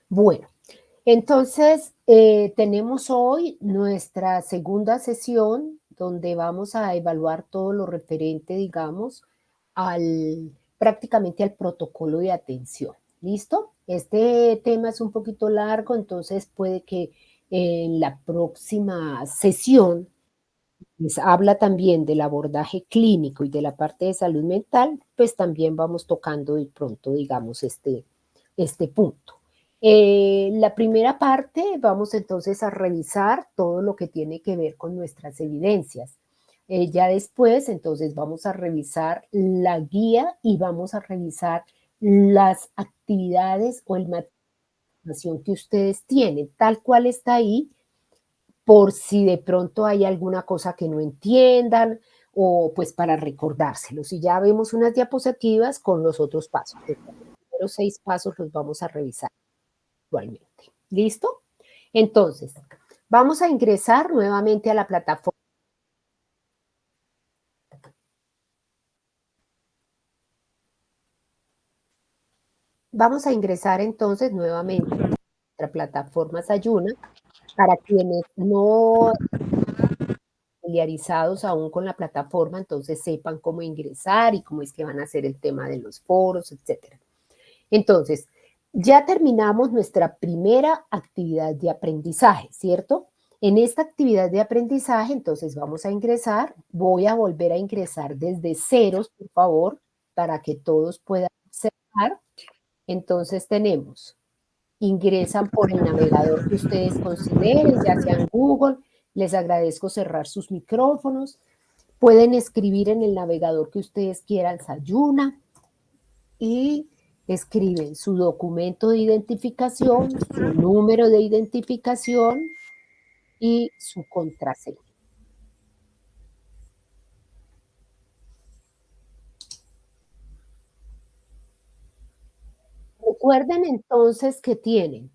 Bueno, entonces tenemos hoy nuestra segunda sesión donde vamos a evaluar todo lo referente, digamos, prácticamente al protocolo de atención. ¿Listo? Este tema es un poquito largo, entonces puede que en la próxima sesión pues habla también del abordaje clínico y de la parte de salud mental, pues también vamos tocando de pronto, digamos, este punto. La primera parte vamos entonces a revisar todo lo que tiene que ver con nuestras evidencias. Ya después, entonces, vamos a revisar la guía y vamos a revisar las actividades o el material que ustedes tienen, tal cual está ahí, por si de pronto hay alguna cosa que no entiendan o pues para recordárselos. Y ya vemos unas diapositivas con los otros pasos. Los 6 pasos los vamos a revisar igualmente. ¿Listo? Entonces, vamos a ingresar nuevamente a la plataforma. Vamos a ingresar entonces nuevamente a nuestra plataforma Sayuna. Para quienes no familiarizados aún con la plataforma, entonces sepan cómo ingresar y cómo es que van a hacer el tema de los foros, etcétera. Entonces, ya terminamos nuestra primera actividad de aprendizaje, ¿cierto? En esta actividad de aprendizaje, entonces vamos a ingresar, voy a volver a ingresar desde ceros, por favor, para que todos puedan observar. Entonces tenemos, ingresan por el navegador que ustedes consideren, ya sea en Google, les agradezco cerrar sus micrófonos, pueden escribir en el navegador que ustedes quieran, Sayuna, y escriben su documento de identificación, su número de identificación y su contraseña. Recuerden entonces que tienen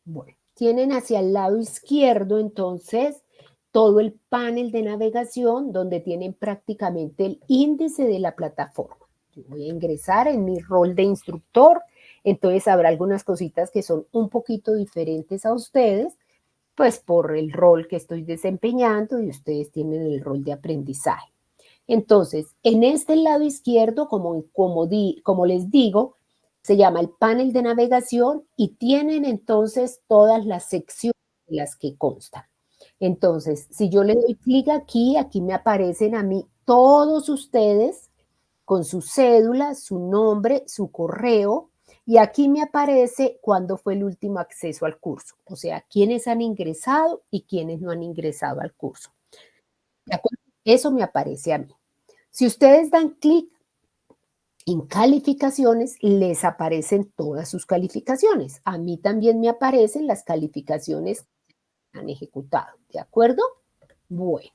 bueno, tienen hacia el lado izquierdo entonces todo el panel de navegación donde tienen prácticamente el índice de la plataforma. Yo voy a ingresar en mi rol de instructor, entonces habrá algunas cositas que son un poquito diferentes a ustedes, pues por el rol que estoy desempeñando y ustedes tienen el rol de aprendizaje. Entonces, en este lado izquierdo, como les digo, se llama el panel de navegación y tienen entonces todas las secciones de las que constan. Entonces, si yo le doy clic aquí, aquí me aparecen a mí todos ustedes con su cédula, su nombre, su correo, y aquí me aparece cuándo fue el último acceso al curso, o sea, quiénes han ingresado y quiénes no han ingresado al curso. ¿De acuerdo? Eso me aparece a mí. Si ustedes dan clic en calificaciones, les aparecen todas sus calificaciones. A mí también me aparecen las calificaciones que han ejecutado, ¿de acuerdo? Bueno,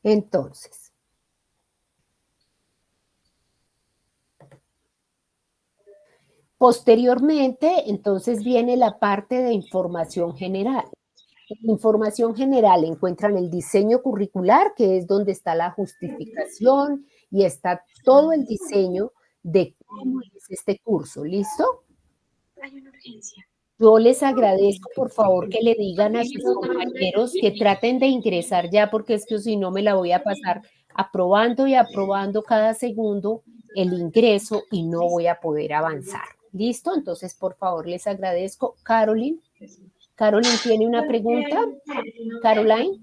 entonces, posteriormente, entonces viene la parte de información general. En información general encuentran el diseño curricular, que es donde está la justificación y está todo el diseño de cómo es este curso, ¿listo? Hay una urgencia. Yo les agradezco, por favor, que le digan a sus compañeros que traten de ingresar ya, porque es que si no me la voy a pasar aprobando y aprobando cada segundo el ingreso y no voy a poder avanzar. ¿Listo? Entonces, por favor, les agradezco. Caroline, Caroline tiene una pregunta. Caroline,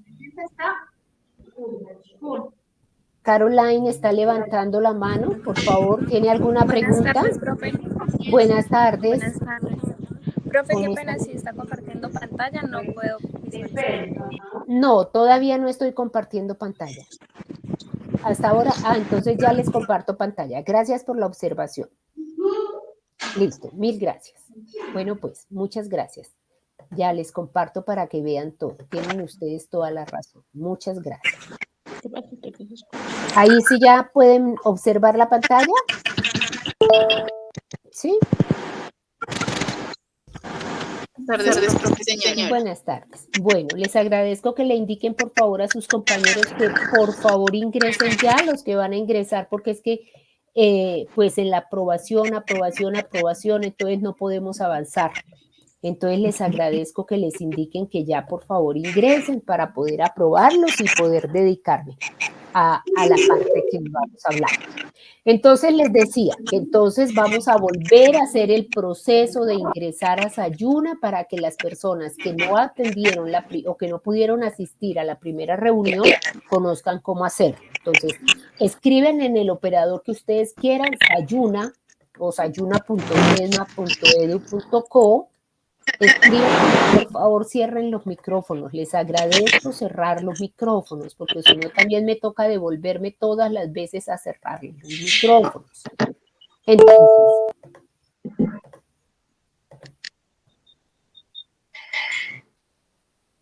Caroline está levantando la mano, por favor, ¿tiene alguna Buenas pregunta? tardes, profe. Buenas tardes. Buenas tardes. Profe, qué ¿Cómo está? pena si está compartiendo pantalla, no puedo visualizar. No, todavía no estoy compartiendo pantalla. Hasta ahora, entonces ya les comparto pantalla. Gracias por la observación. Listo, mil gracias. Bueno, pues, muchas gracias. Ya les comparto para que vean todo. Tienen ustedes toda la razón. Muchas gracias. Ahí sí ya pueden observar la pantalla. ¿Sí? Buenas tardes, profe, señora. Buenas tardes. Bueno, les agradezco que le indiquen por favor a sus compañeros que por favor ingresen ya los que van a ingresar, porque es que pues en la aprobación, entonces no podemos avanzar. Entonces les agradezco que les indiquen que ya por favor ingresen para poder aprobarlos y poder dedicarme a la parte que vamos a hablar. Entonces les decía que entonces vamos a volver a hacer el proceso de ingresar a Sayuna para que las personas que no atendieron o que no pudieron asistir a la primera reunión conozcan cómo hacerlo. Entonces, escriben en el operador que ustedes quieran, Sayuna o sayuna.medma.edu.co. Escriban, por favor, cierren los micrófonos. Les agradezco cerrar los micrófonos, porque si no también me toca devolverme todas las veces a cerrar los micrófonos. Entonces,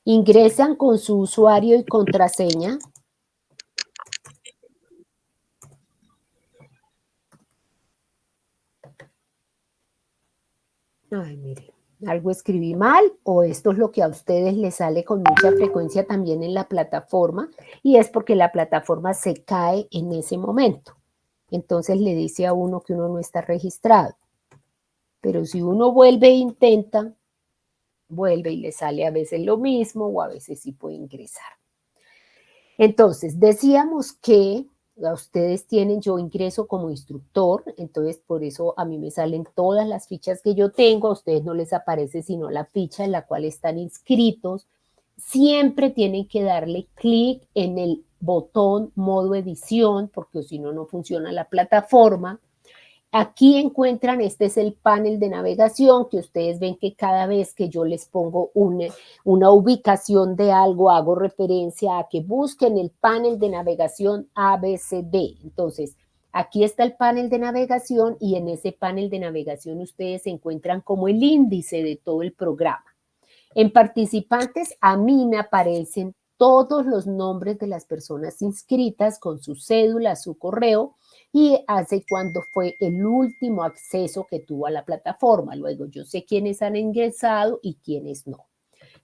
ingresan con su usuario y contraseña. Ay, mire, algo escribí mal o esto es lo que a ustedes les sale con mucha frecuencia también en la plataforma y es porque la plataforma se cae en ese momento. Entonces le dice a uno que uno no está registrado. Pero si uno vuelve e intenta, vuelve y le sale a veces lo mismo o a veces sí puede ingresar. Entonces, decíamos que a ustedes tienen, yo ingreso como instructor, entonces por eso a mí me salen todas las fichas que yo tengo, a ustedes no les aparece sino la ficha en la cual están inscritos. Siempre tienen que darle clic en el botón modo edición, porque si no, no funciona la plataforma. Aquí encuentran, este es el panel de navegación, que ustedes ven que cada vez que yo les pongo una ubicación de algo, hago referencia a que busquen el panel de navegación ABCD. Entonces, aquí está el panel de navegación y en ese panel de navegación ustedes encuentran como el índice de todo el programa. En participantes, a mí me aparecen todos los nombres de las personas inscritas con su cédula, su correo, y hace cuando fue el último acceso que tuvo a la plataforma. Luego yo sé quiénes han ingresado y quiénes no.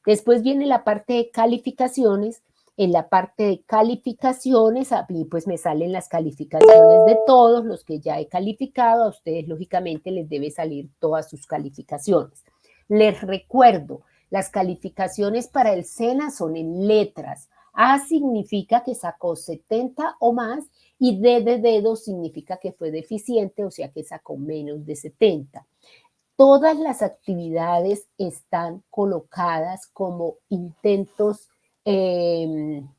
Después viene la parte de calificaciones. En la parte de calificaciones, a mí pues me salen las calificaciones de todos los que ya he calificado. A ustedes lógicamente les debe salir todas sus calificaciones. Les recuerdo, las calificaciones para el SENA son en letras. A significa que sacó 70 o más y D de dedo significa que fue deficiente, o sea que sacó menos de 70. Todas las actividades están colocadas como intentos sin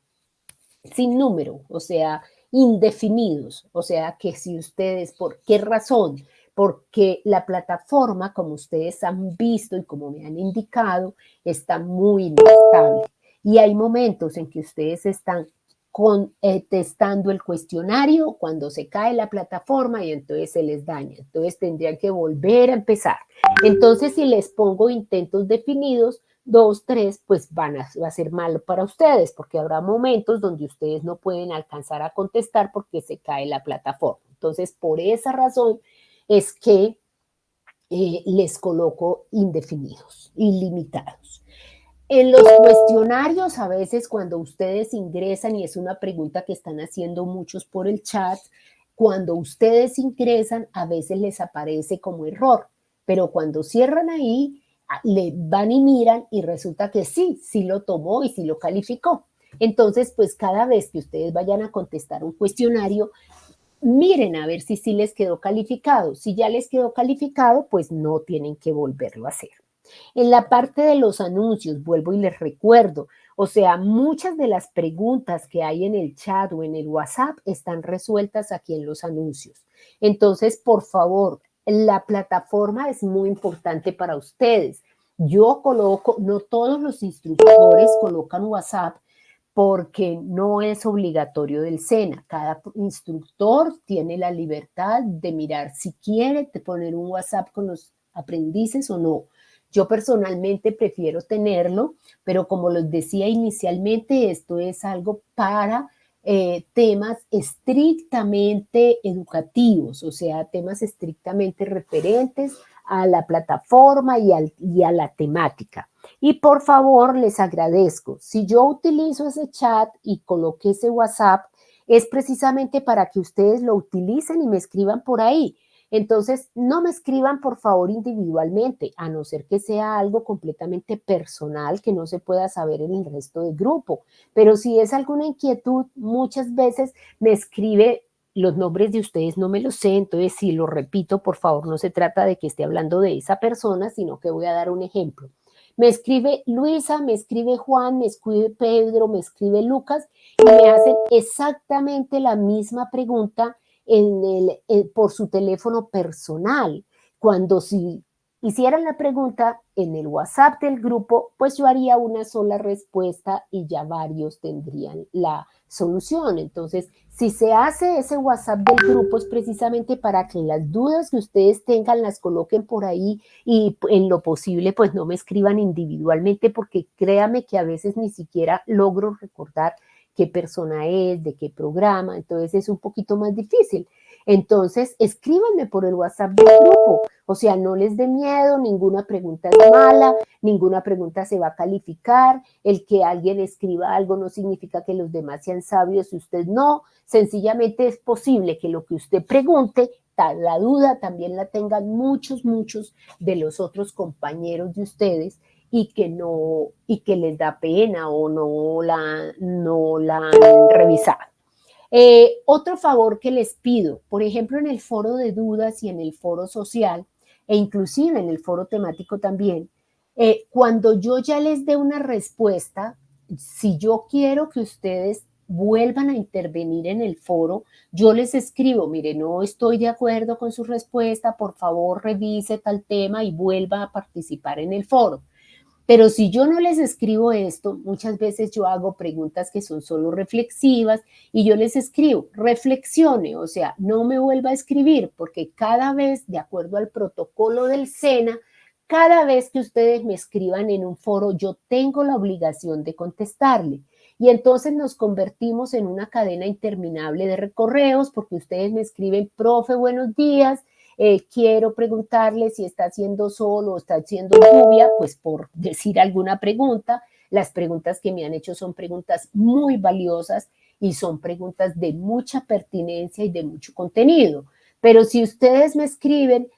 número, o sea, indefinidos. O sea que si ustedes, ¿por qué razón? Porque la plataforma, como ustedes han visto y como me han indicado, está muy inestable. Y hay momentos en que ustedes están testando el cuestionario cuando se cae la plataforma y entonces se les daña. Entonces tendrían que volver a empezar. Entonces, si les pongo intentos definidos, 2, 3, pues va a ser malo para ustedes, porque habrá momentos donde ustedes no pueden alcanzar a contestar porque se cae la plataforma. Entonces, por esa razón es que les coloco indefinidos, ilimitados. En los cuestionarios, a veces cuando ustedes ingresan, y es una pregunta que están haciendo muchos por el chat, cuando ustedes ingresan, a veces les aparece como error, pero cuando cierran ahí, le van y miran y resulta que sí, sí lo tomó y sí lo calificó. Entonces, pues cada vez que ustedes vayan a contestar un cuestionario, miren a ver si sí les quedó calificado. Si ya les quedó calificado, pues no tienen que volverlo a hacer. En la parte de los anuncios, vuelvo y les recuerdo, o sea, muchas de las preguntas que hay en el chat o en el WhatsApp están resueltas aquí en los anuncios. Entonces, por favor, la plataforma es muy importante para ustedes. Yo coloco, no todos los instructores colocan WhatsApp porque no es obligatorio del SENA. Cada instructor tiene la libertad de mirar si quiere poner un WhatsApp con los aprendices o no. Yo personalmente prefiero tenerlo, pero como les decía inicialmente, esto es algo para temas estrictamente educativos, o sea, temas estrictamente referentes a la plataforma y a la temática. Y por favor, les agradezco. Si yo utilizo ese chat y coloqué ese WhatsApp, es precisamente para que ustedes lo utilicen y me escriban por ahí. Entonces, no me escriban por favor individualmente, a no ser que sea algo completamente personal que no se pueda saber en el resto del grupo. Pero si es alguna inquietud, muchas veces me escribe. Los nombres de ustedes no me los sé, entonces si lo repito, por favor, no se trata de que esté hablando de esa persona, sino que voy a dar un ejemplo. Me escribe Luisa, me escribe Juan, me escribe Pedro, me escribe Lucas y me hacen exactamente la misma pregunta por su teléfono personal. Cuando si hicieran la pregunta en el WhatsApp del grupo, pues yo haría una sola respuesta y ya varios tendrían la solución. Entonces, si se hace ese WhatsApp del grupo es precisamente para que las dudas que ustedes tengan las coloquen por ahí y en lo posible pues no me escriban individualmente porque créame que a veces ni siquiera logro recordar qué persona es, de qué programa, entonces es un poquito más difícil. Entonces, escríbanme por el WhatsApp del grupo, o sea, no les dé miedo, ninguna pregunta es mala, ninguna pregunta se va a calificar, el que alguien escriba algo no significa que los demás sean sabios y usted no, sencillamente es posible que lo que usted pregunte, la duda también la tengan muchos de los otros compañeros de ustedes y que les da pena o no la han revisado. Otro favor que les pido, por ejemplo, en el foro de dudas y en el foro social, e inclusive en el foro temático también, cuando yo ya les dé una respuesta, si yo quiero que ustedes vuelvan a intervenir en el foro, yo les escribo, mire, no estoy de acuerdo con su respuesta, por favor revise tal tema y vuelva a participar en el foro. Pero si yo no les escribo esto, muchas veces yo hago preguntas que son solo reflexivas y yo les escribo, reflexione, o sea, no me vuelva a escribir, porque cada vez, de acuerdo al protocolo del SENA, cada vez que ustedes me escriban en un foro, yo tengo la obligación de contestarle. Y entonces nos convertimos en una cadena interminable de recorreos, porque ustedes me escriben, profe, buenos días, quiero preguntarle si está haciendo sol o está haciendo lluvia, pues por decir alguna pregunta. Las preguntas que me han hecho son preguntas muy valiosas y son preguntas de mucha pertinencia y de mucho contenido. Pero si ustedes me escriben,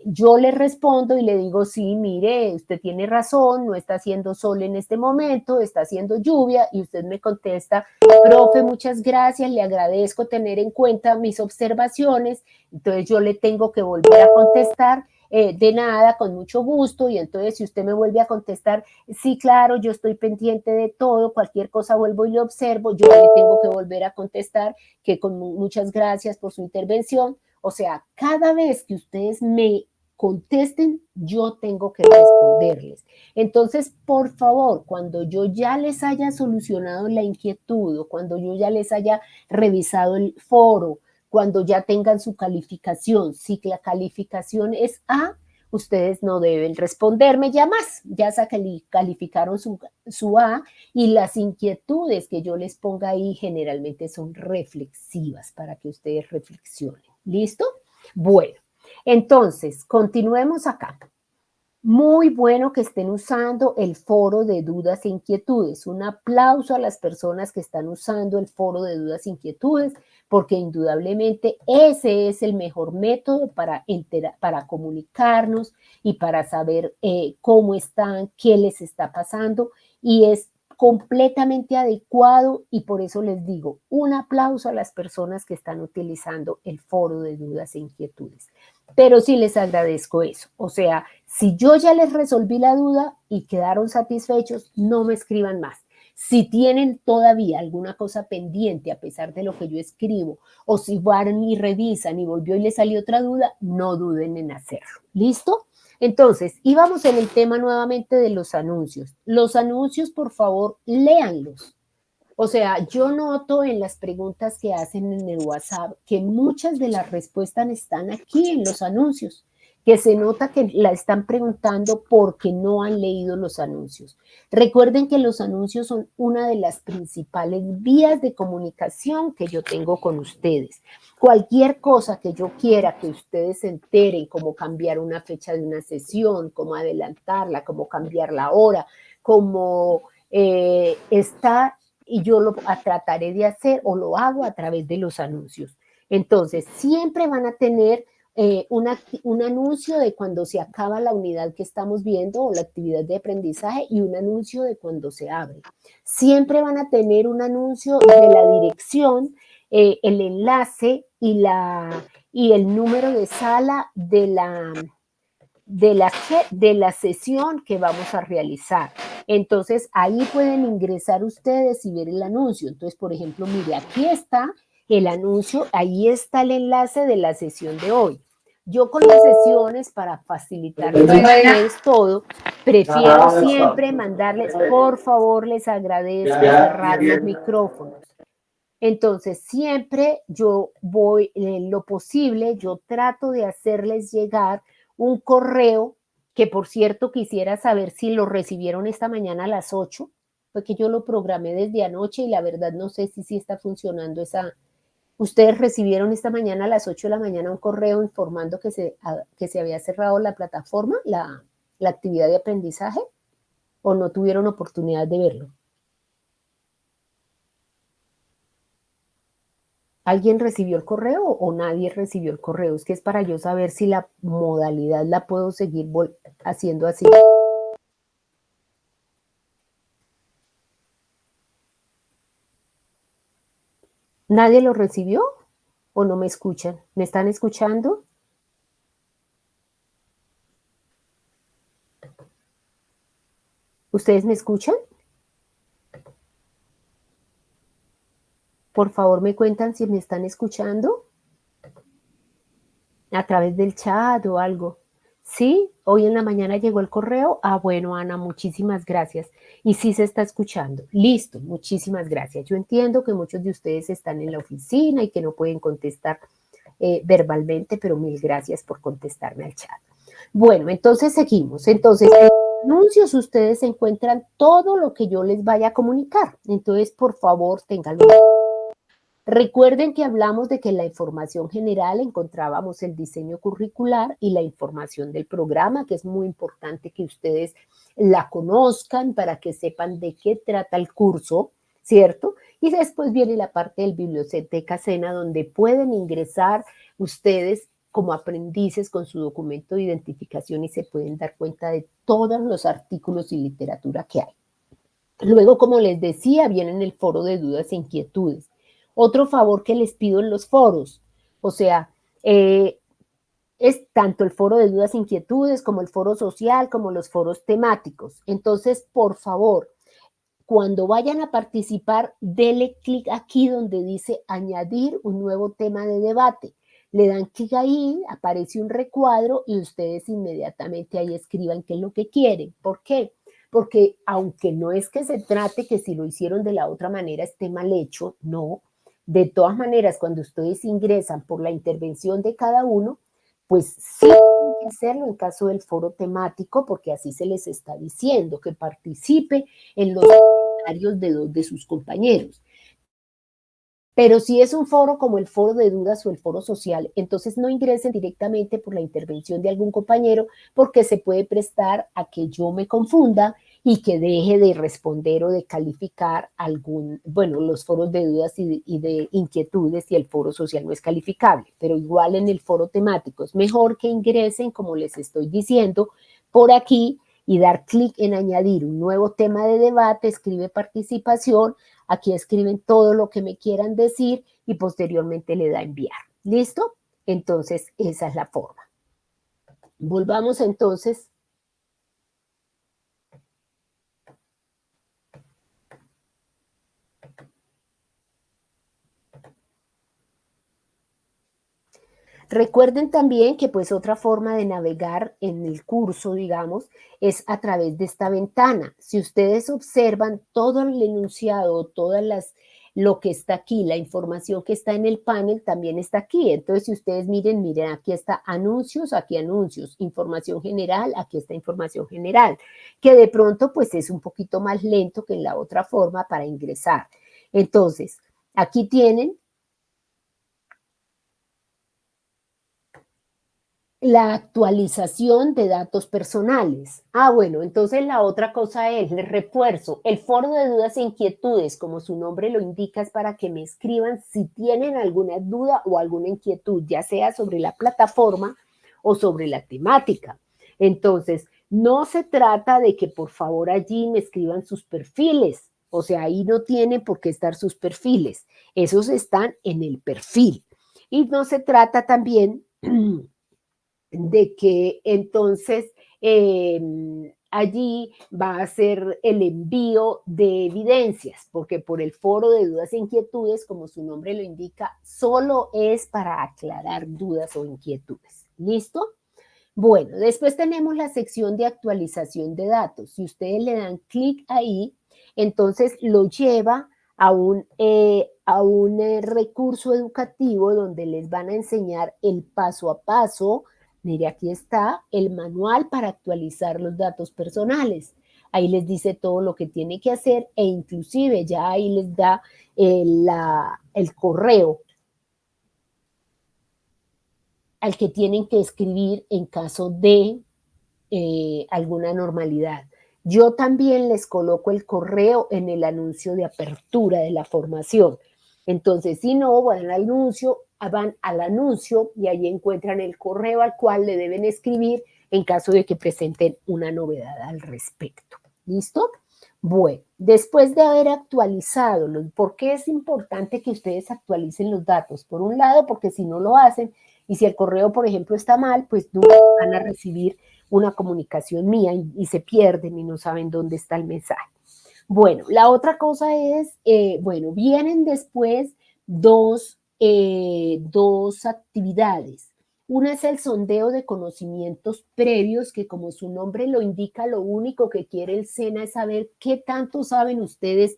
yo le respondo y le digo, sí, mire, usted tiene razón, no está haciendo sol en este momento, está haciendo lluvia, y usted me contesta, profe, muchas gracias, le agradezco tener en cuenta mis observaciones, entonces yo le tengo que volver a contestar, de nada, con mucho gusto, y entonces si usted me vuelve a contestar, sí, claro, yo estoy pendiente de todo, cualquier cosa vuelvo y le observo, yo le tengo que volver a contestar que con muchas gracias por su intervención. O sea, cada vez que ustedes me contesten, yo tengo que responderles. Entonces, por favor, cuando yo ya les haya solucionado la inquietud o cuando yo ya les haya revisado el foro, cuando ya tengan su calificación, si la calificación es A, ustedes no deben responderme ya más, ya calificaron su A y las inquietudes que yo les ponga ahí generalmente son reflexivas para que ustedes reflexionen. ¿Listo? Bueno, entonces, continuemos acá. Muy bueno que estén usando el foro de dudas e inquietudes. Un aplauso a las personas que están usando el foro de dudas e inquietudes, porque indudablemente ese es el mejor método para comunicarnos y para saber cómo están, qué les está pasando, y es completamente adecuado, y por eso les digo, un aplauso a las personas que están utilizando el foro de dudas e inquietudes. Pero sí les agradezco eso. O sea, si yo ya les resolví la duda y quedaron satisfechos, no me escriban más. Si tienen todavía alguna cosa pendiente a pesar de lo que yo escribo, o si van y revisan y volvió y les salió otra duda, no duden en hacerlo. ¿Listo? Entonces, íbamos en el tema nuevamente de los anuncios. Los anuncios, por favor, léanlos. O sea, yo noto en las preguntas que hacen en el WhatsApp que muchas de las respuestas están aquí en los anuncios. que se nota que la están preguntando porque no han leído los anuncios. Recuerden que los anuncios son una de las principales vías de comunicación que yo tengo con ustedes. Cualquier cosa que yo quiera que ustedes se enteren, como cambiar una fecha de una sesión, cómo adelantarla, cómo cambiar la hora, cómo está, y yo lo trataré de hacer o lo hago a través de los anuncios. Entonces, siempre van a tener un anuncio de cuando se acaba la unidad que estamos viendo o la actividad de aprendizaje y un anuncio de cuando se abre. Siempre van a tener un anuncio de la dirección, el enlace y el número de sala de la sesión que vamos a realizar. Entonces, ahí pueden ingresar ustedes y ver el anuncio. Entonces, por ejemplo, mire, aquí está el anuncio, ahí está el enlace de la sesión de hoy. Yo con las sesiones, para facilitarles a ustedes todo, prefiero siempre mandarles, por favor, les agradezco cerrar los micrófonos. Entonces, siempre yo voy, en lo posible, yo trato de hacerles llegar un correo, que por cierto quisiera saber si lo recibieron esta mañana a las 8, porque yo lo programé desde anoche y la verdad no sé si está funcionando esa. ¿Ustedes recibieron esta mañana a las 8 de la mañana un correo informando que se había cerrado la plataforma, la actividad de aprendizaje? ¿O no tuvieron oportunidad de verlo? ¿Alguien recibió el correo o nadie recibió el correo? Es que es para yo saber si la modalidad la puedo seguir haciendo así. ¿Nadie lo recibió o no me escuchan? ¿Me están escuchando? ¿Ustedes me escuchan? Por favor, me cuentan si me están escuchando a través del chat o algo. ¿Sí? Hoy en la mañana llegó el correo. Ah, bueno, Ana, muchísimas gracias. Y sí se está escuchando. Listo, muchísimas gracias. Yo entiendo que muchos de ustedes están en la oficina y que no pueden contestar verbalmente, pero mil gracias por contestarme al chat. Bueno, entonces seguimos. Entonces, en los anuncios ustedes encuentran todo lo que yo les vaya a comunicar. Entonces, por favor, ténganlo. Recuerden que hablamos de que en la información general encontrábamos el diseño curricular y la información del programa, que es muy importante que ustedes la conozcan para que sepan de qué trata el curso, ¿cierto? Y después viene la parte del Biblioteca Sena, donde pueden ingresar ustedes como aprendices con su documento de identificación y se pueden dar cuenta de todos los artículos y literatura que hay. Luego, como les decía, viene el foro de dudas e inquietudes. Otro favor que les pido en los foros, o sea, es tanto el foro de dudas e inquietudes como el foro social, como los foros temáticos. Entonces, por favor, cuando vayan a participar, denle clic aquí donde dice añadir un nuevo tema de debate. Le dan clic ahí, aparece un recuadro y ustedes inmediatamente ahí escriban qué es lo que quieren. ¿Por qué? Porque aunque no es que se trate que si lo hicieron de la otra manera esté mal hecho, no. De todas maneras, cuando ustedes ingresan por la intervención de cada uno, pues sí tienen que hacerlo en caso del foro temático, porque así se les está diciendo, que participe en los comentarios de dos de sus compañeros. Pero si es un foro como el foro de dudas o el foro social, entonces no ingresen directamente por la intervención de algún compañero porque se puede prestar a que yo me confunda y que deje de responder o de calificar los foros de dudas y de inquietudes y el foro social no es calificable, pero igual en el foro temático es mejor que ingresen, como les estoy diciendo, por aquí y dar clic en añadir un nuevo tema de debate, escribe participación. Aquí escriben todo lo que me quieran decir y posteriormente le da enviar. ¿Listo? Entonces, esa es la forma. Volvamos entonces. Recuerden también que pues otra forma de navegar en el curso, digamos, es a través de esta ventana. Si ustedes observan todo el enunciado, todas las lo que está aquí, la información que está en el panel también está aquí. Entonces, si ustedes miren, aquí está anuncios, aquí anuncios, información general, aquí está información general, que de pronto pues es un poquito más lento que en la otra forma para ingresar. Entonces, aquí tienen la actualización de datos personales. Bueno, entonces la otra cosa es, les refuerzo, el foro de dudas e inquietudes, como su nombre lo indica, es para que me escriban si tienen alguna duda o alguna inquietud, ya sea sobre la plataforma o sobre la temática. Entonces, no se trata de que por favor allí me escriban sus perfiles, o sea, ahí no tienen por qué estar sus perfiles, esos están en el perfil. Y no se trata también de que entonces allí va a ser el envío de evidencias, porque por el foro de dudas e inquietudes, como su nombre lo indica, solo es para aclarar dudas o inquietudes. ¿Listo? Bueno, después tenemos la sección de actualización de datos. Si ustedes le dan clic ahí, entonces lo lleva a un recurso educativo donde les van a enseñar el paso a paso. Mire, aquí está el manual para actualizar los datos personales. Ahí les dice todo lo que tiene que hacer e inclusive ya ahí les da el correo al que tienen que escribir en caso de alguna anormalidad. Yo también les coloco el correo en el anuncio de apertura de la formación. Entonces, si no, van al anuncio y ahí encuentran el correo al cual le deben escribir en caso de que presenten una novedad al respecto. ¿Listo? Bueno, después de haber actualizado, ¿por qué es importante que ustedes actualicen los datos? Por un lado, porque si no lo hacen y si el correo, por ejemplo, está mal, pues nunca van a recibir una comunicación mía y se pierden y no saben dónde está el mensaje. Bueno, la otra cosa es, vienen después dos actividades. Una es el sondeo de conocimientos previos, que como su nombre lo indica, lo único que quiere el SENA es saber qué tanto saben ustedes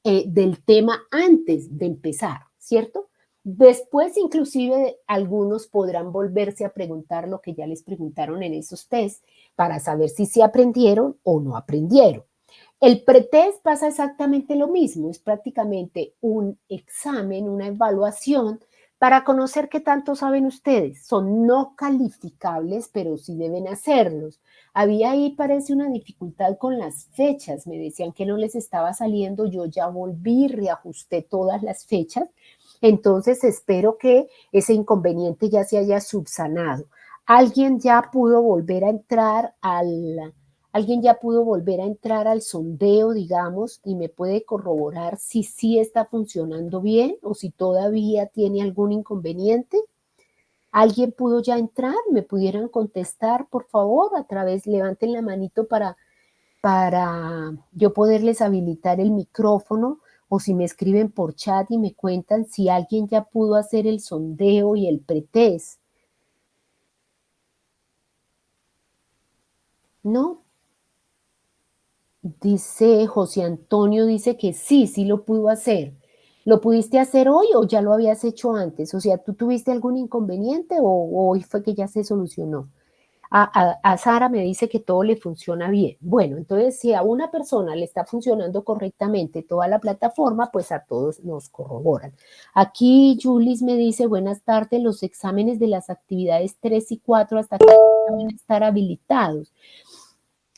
del tema antes de empezar, ¿cierto? Después, inclusive, algunos podrán volverse a preguntar lo que ya les preguntaron en esos test para saber si se aprendieron o no aprendieron. El pretest pasa exactamente lo mismo, es prácticamente un examen, una evaluación para conocer qué tanto saben ustedes. Son no calificables, pero sí deben hacerlos. Había ahí, parece, una dificultad con las fechas. Me decían que no les estaba saliendo. Yo ya volví, reajusté todas las fechas. Entonces, espero que ese inconveniente ya se haya subsanado. ¿Alguien ya pudo volver a entrar al sondeo, digamos, y me puede corroborar si sí está funcionando bien o si todavía tiene algún inconveniente? ¿Alguien pudo ya entrar? ¿Me pudieran contestar, por favor? Levanten la manito para yo poderles habilitar el micrófono, o si me escriben por chat y me cuentan si alguien ya pudo hacer el sondeo y el pretest. ¿No? Dice José Antonio, dice que sí lo pudo hacer. ¿Lo pudiste hacer hoy o ya lo habías hecho antes? O sea, ¿tú tuviste algún inconveniente o hoy fue que ya se solucionó? A Sara me dice que todo le funciona bien. Bueno, entonces si a una persona le está funcionando correctamente toda la plataforma, pues a todos nos corroboran. Aquí Julis me dice, buenas tardes, los exámenes de las actividades 3 y 4 hasta que van a estar habilitados.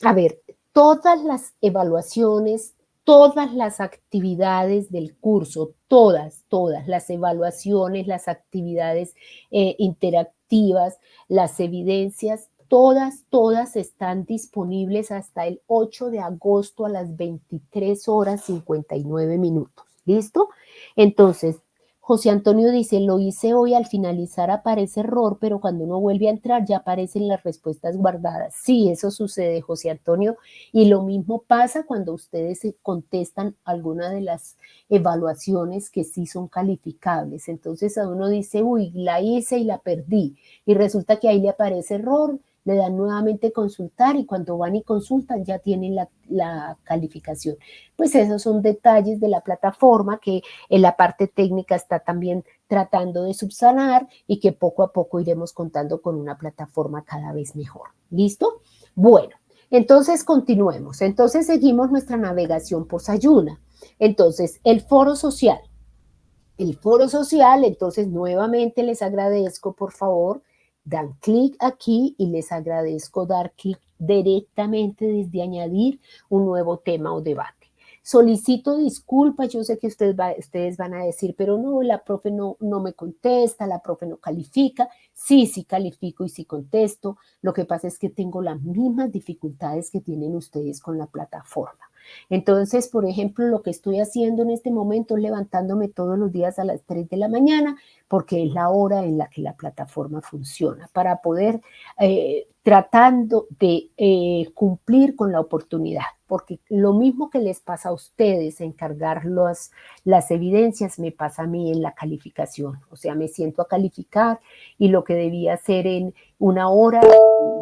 A ver, todas las evaluaciones, todas las actividades del curso, todas las evaluaciones, las actividades interactivas, las evidencias, todas están disponibles hasta el 8 de agosto a las 23 horas 59 minutos. ¿Listo? Entonces, José Antonio dice, lo hice hoy, al finalizar aparece error, pero cuando uno vuelve a entrar ya aparecen las respuestas guardadas. Sí, eso sucede, José Antonio, y lo mismo pasa cuando ustedes contestan alguna de las evaluaciones que sí son calificables. Entonces a uno dice, uy, la hice y la perdí, y resulta que ahí le aparece error, le dan nuevamente consultar y cuando van y consultan ya tienen la calificación. Pues esos son detalles de la plataforma que en la parte técnica está también tratando de subsanar y que poco a poco iremos contando con una plataforma cada vez mejor. ¿Listo? Bueno, entonces continuemos. Entonces seguimos nuestra navegación por Sayuna. Entonces, el foro social. El foro social, entonces nuevamente les agradezco, por favor, dan clic aquí y les agradezco dar clic directamente desde añadir un nuevo tema o debate. Solicito disculpas, yo sé que ustedes van a decir, pero no, la profe no me contesta, la profe no califica. Sí, sí califico y sí contesto. Lo que pasa es que tengo las mismas dificultades que tienen ustedes con la plataforma. Entonces, por ejemplo, lo que estoy haciendo en este momento es levantándome todos los días a las 3 de la mañana porque es la hora en la que la plataforma funciona para poder tratando de cumplir con la oportunidad, porque lo mismo que les pasa a ustedes en cargar las evidencias me pasa a mí en la calificación, o sea, me siento a calificar y lo que debía hacer en una hora,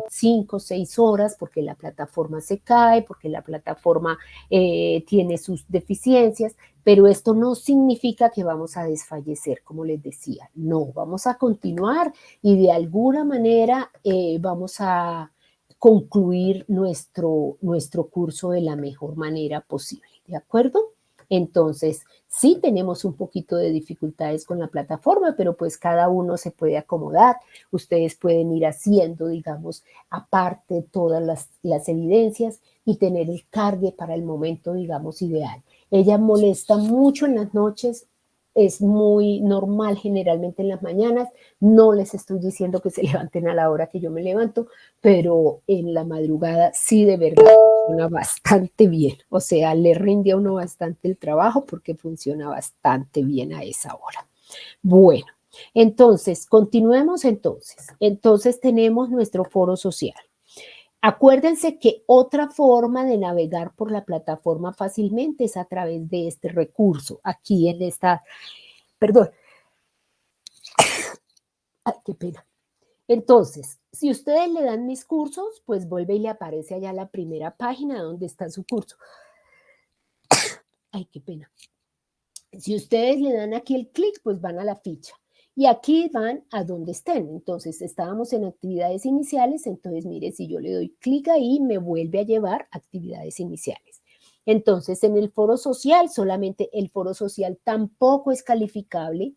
5 o 6 horas, porque la plataforma se cae, porque la plataforma tiene sus deficiencias, pero esto no significa que vamos a desfallecer, como les decía, no, vamos a continuar y de alguna manera vamos a concluir nuestro curso de la mejor manera posible, ¿de acuerdo? Entonces, sí tenemos un poquito de dificultades con la plataforma, pero pues cada uno se puede acomodar. Ustedes pueden ir haciendo, digamos, aparte todas las evidencias y tener el cargue para el momento, digamos, ideal. Ella molesta mucho en las noches, es muy normal generalmente en las mañanas. No les estoy diciendo que se levanten a la hora que yo me levanto, pero en la madrugada sí de verdad funciona bastante bien. O sea, le rinde a uno bastante el trabajo porque funciona bastante bien a esa hora. Bueno, entonces, continuemos entonces. Entonces tenemos nuestro foro social. Acuérdense que otra forma de navegar por la plataforma fácilmente es a través de este recurso, aquí en esta, perdón, ay, qué pena. Entonces, si ustedes le dan mis cursos, pues vuelve y le aparece allá la primera página donde está su curso. Ay, qué pena. Si ustedes le dan aquí el clic, pues van a la ficha. Y aquí van a donde estén. Entonces, estábamos en actividades iniciales. Entonces, mire, si yo le doy clic ahí, me vuelve a llevar a actividades iniciales. Entonces, en el foro social, solamente el foro social tampoco es calificable.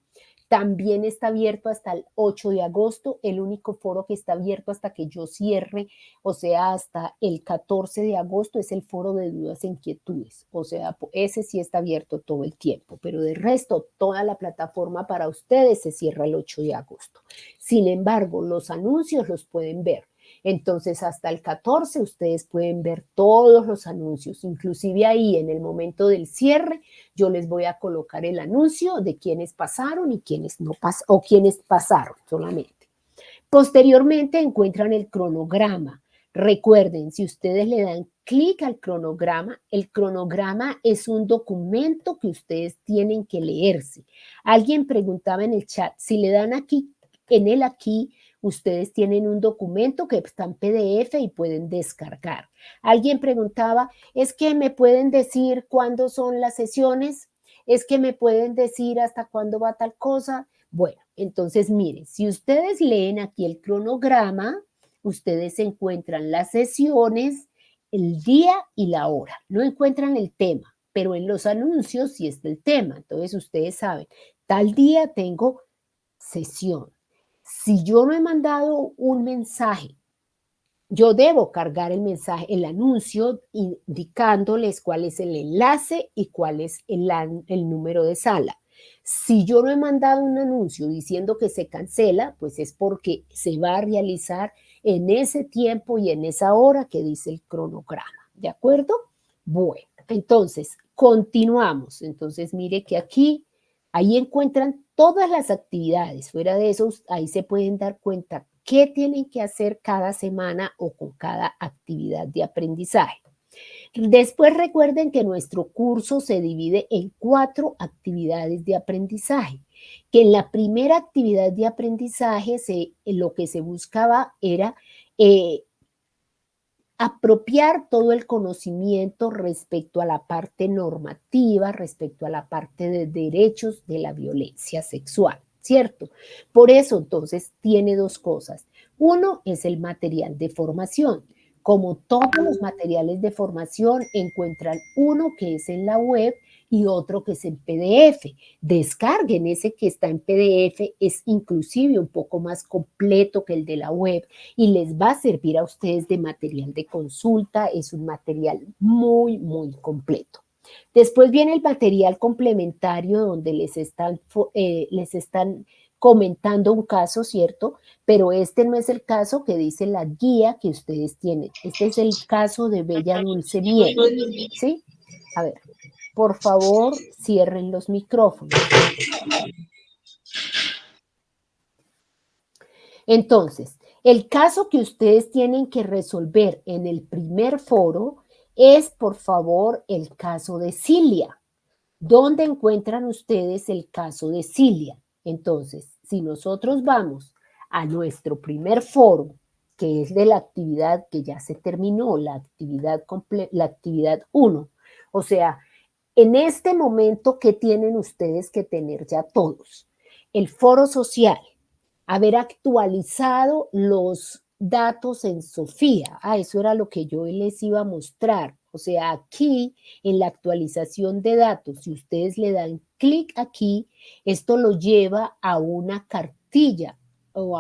También está abierto hasta el 8 de agosto, el único foro que está abierto hasta que yo cierre, o sea, hasta el 14 de agosto es el foro de dudas e inquietudes, o sea, ese sí está abierto todo el tiempo, pero de resto, toda la plataforma para ustedes se cierra el 8 de agosto. Sin embargo, los anuncios los pueden ver. Entonces, hasta el 14 ustedes pueden ver todos los anuncios, inclusive ahí en el momento del cierre, yo les voy a colocar el anuncio de quienes pasaron y quienes no pasaron, o quienes pasaron solamente. Posteriormente encuentran el cronograma. Recuerden, si ustedes le dan clic al cronograma, el cronograma es un documento que ustedes tienen que leerse. Alguien preguntaba en el chat, si le dan aquí, en el aquí, ustedes tienen un documento que está en PDF y pueden descargar. Alguien preguntaba, ¿es que me pueden decir cuándo son las sesiones? ¿Es que me pueden decir hasta cuándo va tal cosa? Bueno, entonces miren, si ustedes leen aquí el cronograma, ustedes encuentran las sesiones, el día y la hora. No encuentran el tema, pero en los anuncios sí está el tema. Entonces ustedes saben, tal día tengo sesión. Si yo no he mandado un mensaje, yo debo cargar el mensaje, el anuncio, indicándoles cuál es el enlace y cuál es el número de sala. Si yo no he mandado un anuncio diciendo que se cancela, pues es porque se va a realizar en ese tiempo y en esa hora que dice el cronograma. ¿De acuerdo? Bueno, entonces, continuamos. Entonces, mire que aquí, ahí encuentran todas las actividades. Fuera de eso, ahí se pueden dar cuenta qué tienen que hacer cada semana o con cada actividad de aprendizaje. Después recuerden que nuestro curso se divide en 4 actividades de aprendizaje, que en la primera actividad de aprendizaje lo que se buscaba era apropiar todo el conocimiento respecto a la parte normativa, respecto a la parte de derechos de la violencia sexual, ¿cierto? Por eso, entonces, tiene dos cosas. Uno es el material de formación. Como todos los materiales de formación, encuentran uno que es en la web y otro que es en PDF. Descarguen ese que está en PDF, es inclusive un poco más completo que el de la web y les va a servir a ustedes de material de consulta. Es un material muy, muy completo. Después viene el material complementario donde les están comentando un caso, ¿cierto? Pero este no es el caso que dice la guía que ustedes tienen. Este es el caso de Bella Dulce Miel, ¿sí? A ver, por favor, cierren los micrófonos. Entonces, el caso que ustedes tienen que resolver en el primer foro es, por favor, el caso de Cilia. ¿Dónde encuentran ustedes el caso de Cilia? Entonces, si nosotros vamos a nuestro primer foro, que es de la actividad que ya se terminó, la actividad 1, o sea, en este momento, ¿qué tienen ustedes que tener ya todos? El foro social, haber actualizado los datos en Sofía. Eso era lo que yo les iba a mostrar. O sea, aquí en la actualización de datos, si ustedes le dan clic aquí, esto lo lleva a una cartilla o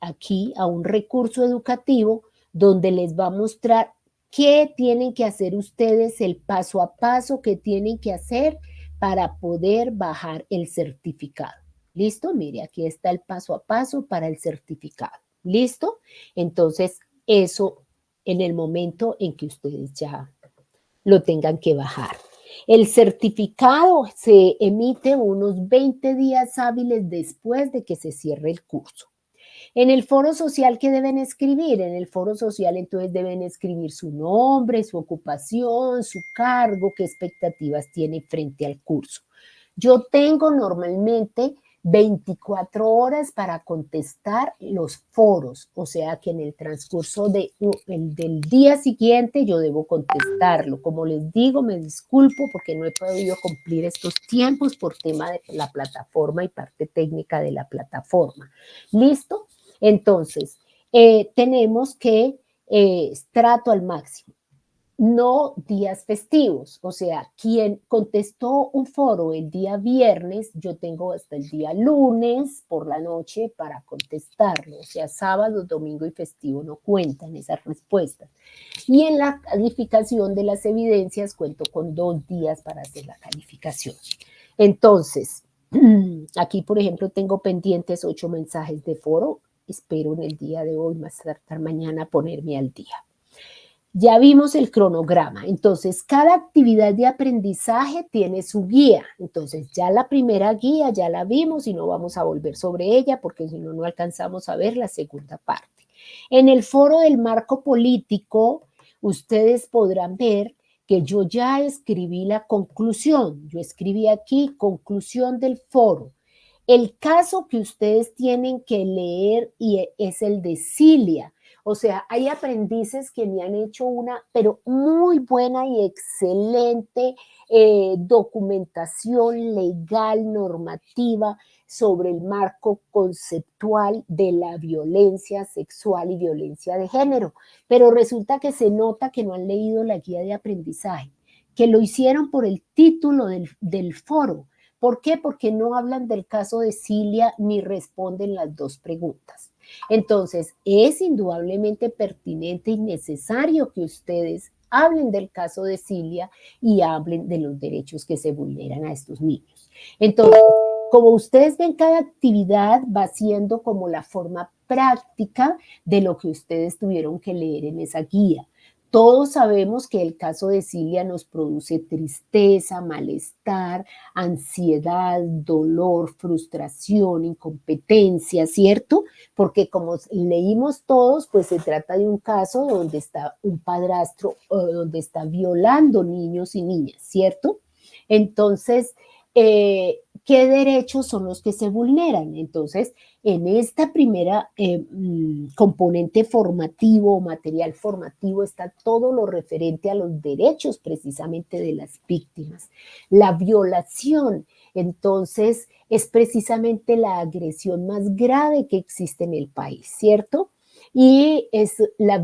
aquí a un recurso educativo donde les va a mostrar qué tienen que hacer ustedes, el paso a paso que tienen que hacer para poder bajar el certificado. ¿Listo? Mire, aquí está el paso a paso para el certificado. ¿Listo? Entonces, eso en el momento en que ustedes ya lo tengan que bajar. El certificado se emite unos 20 días hábiles después de que se cierre el curso. En el foro social, ¿qué deben escribir? En el foro social, entonces, deben escribir su nombre, su ocupación, su cargo, qué expectativas tiene frente al curso. Yo tengo normalmente 24 horas para contestar los foros, o sea que en el transcurso del día siguiente yo debo contestarlo. Como les digo, me disculpo porque no he podido cumplir estos tiempos por tema de la plataforma y parte técnica de la plataforma. ¿Listo? Entonces, tenemos que trato al máximo. No días festivos, o sea, quien contestó un foro el día viernes, yo tengo hasta el día lunes por la noche para contestarlo, o sea, sábado, domingo y festivo no cuentan esas respuestas. Y en la calificación de las evidencias cuento con 2 días para hacer la calificación. Entonces, aquí, por ejemplo, tengo pendientes 8 mensajes de foro, espero en el día de hoy, más tarde mañana, ponerme al día. Ya vimos el cronograma, entonces cada actividad de aprendizaje tiene su guía, entonces ya la primera guía ya la vimos y no vamos a volver sobre ella porque si no, no alcanzamos a ver la segunda parte. En el foro del marco político, ustedes podrán ver que yo ya escribí la conclusión, yo escribí aquí conclusión del foro. El caso que ustedes tienen que leer es el de Cilia. O sea, hay aprendices que me han hecho una, pero muy buena y excelente documentación legal, normativa sobre el marco conceptual de la violencia sexual y violencia de género. Pero resulta que se nota que no han leído la guía de aprendizaje, que lo hicieron por el título del foro. ¿Por qué? Porque no hablan del caso de Cilia ni responden las dos preguntas. Entonces, es indudablemente pertinente y necesario que ustedes hablen del caso de Cilia y hablen de los derechos que se vulneran a estos niños. Entonces, como ustedes ven, cada actividad va siendo como la forma práctica de lo que ustedes tuvieron que leer en esa guía. Todos sabemos que el caso de Cilia nos produce tristeza, malestar, ansiedad, dolor, frustración, incompetencia, ¿cierto? Porque como leímos todos, pues se trata de un caso donde está un padrastro, donde está violando niños y niñas, ¿cierto? Entonces, qué derechos son los que se vulneran. Entonces, en esta primera componente formativo o material formativo está todo lo referente a los derechos precisamente de las víctimas. La violación, entonces, es precisamente la agresión más grave que existe en el país, ¿cierto? Y es la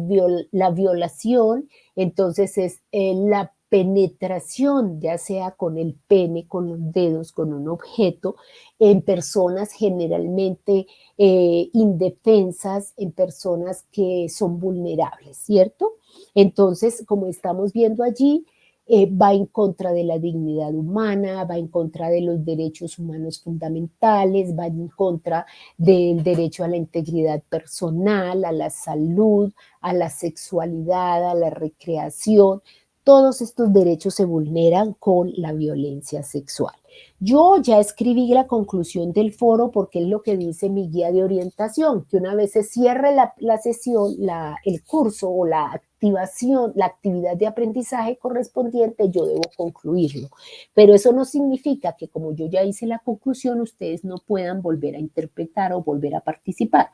violación, entonces es la penetración, ya sea con el pene, con los dedos, con un objeto, en personas generalmente indefensas, en personas que son vulnerables, ¿cierto? Entonces, como estamos viendo allí, va en contra de la dignidad humana, va en contra de los derechos humanos fundamentales, va en contra del derecho a la integridad personal, a la salud, a la sexualidad, a la recreación. Todos estos derechos se vulneran con la violencia sexual. Yo ya escribí la conclusión del foro porque es lo que dice mi guía de orientación, que una vez se cierre la sesión, el curso o la activación, la actividad de aprendizaje correspondiente, yo debo concluirlo. Pero eso no significa que como yo ya hice la conclusión, ustedes no puedan volver a interpretar o volver a participar.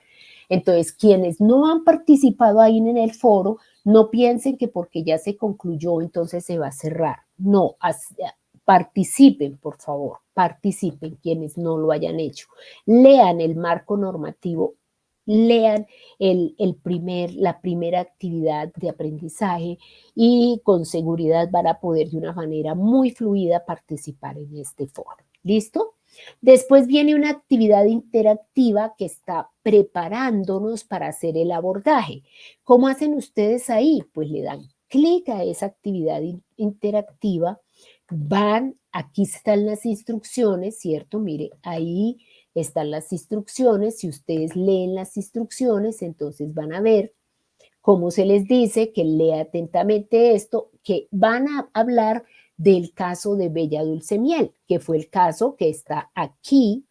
Entonces, quienes no han participado ahí en el foro, no piensen que porque ya se concluyó, entonces se va a cerrar. No, participen, por favor, participen quienes no lo hayan hecho. Lean el marco normativo, lean la primera actividad de aprendizaje y con seguridad van a poder de una manera muy fluida participar en este foro. ¿Listo? Después viene una actividad interactiva que está preparándonos para hacer el abordaje. ¿Cómo hacen ustedes ahí? Pues le dan clic a esa actividad interactiva, aquí están las instrucciones, ¿cierto? Mire, ahí están las instrucciones. Si ustedes leen las instrucciones, entonces van a ver cómo se les dice que lea atentamente esto, que van a hablar del caso de Bella Dulce Miel, que fue el caso que está aquí,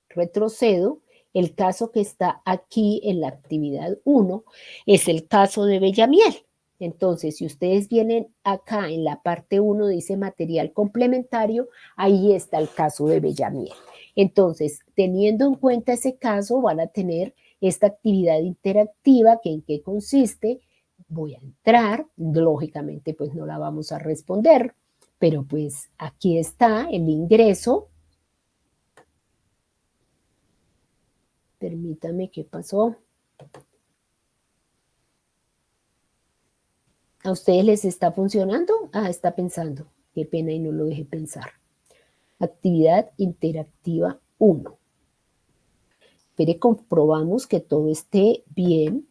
retrocedo, el caso que está aquí en la actividad 1 es el caso de Bella Miel. Entonces, si ustedes vienen acá en la parte 1, dice material complementario, ahí está el caso de Bella Miel. Entonces, teniendo en cuenta ese caso, van a tener esta actividad interactiva, que en qué consiste. Voy a entrar, lógicamente pues no la vamos a responder, pero pues aquí está el ingreso. Permítame, ¿qué pasó? ¿A ustedes les está funcionando? Ah, está pensando. Qué pena y no lo dejé pensar. Actividad interactiva 1. Espere, comprobamos que todo esté bien.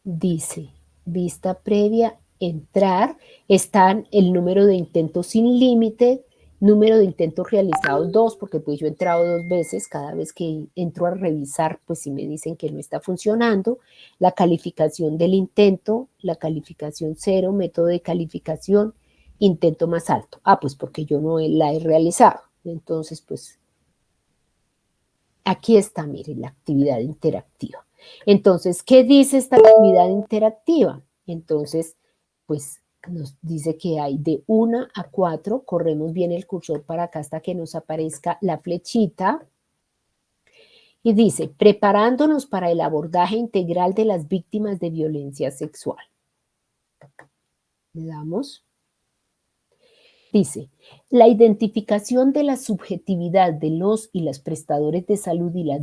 Dice, vista previa, entrar. Están el número de intentos sin límite, número de intentos realizados 2, porque pues yo he entrado 2 veces, cada vez que entro a revisar, pues si me dicen que no está funcionando, la calificación del intento, la calificación 0, método de calificación, intento más alto. Ah, pues porque yo no la he realizado. Entonces, pues, aquí está, miren, la actividad interactiva. Entonces, ¿qué dice esta actividad interactiva? Entonces, pues nos dice que hay de 1 a 4, corremos bien el cursor para acá hasta que nos aparezca la flechita, y dice, preparándonos para el abordaje integral de las víctimas de violencia sexual. Le damos. Dice, la identificación de la subjetividad de los y las prestadores de salud y las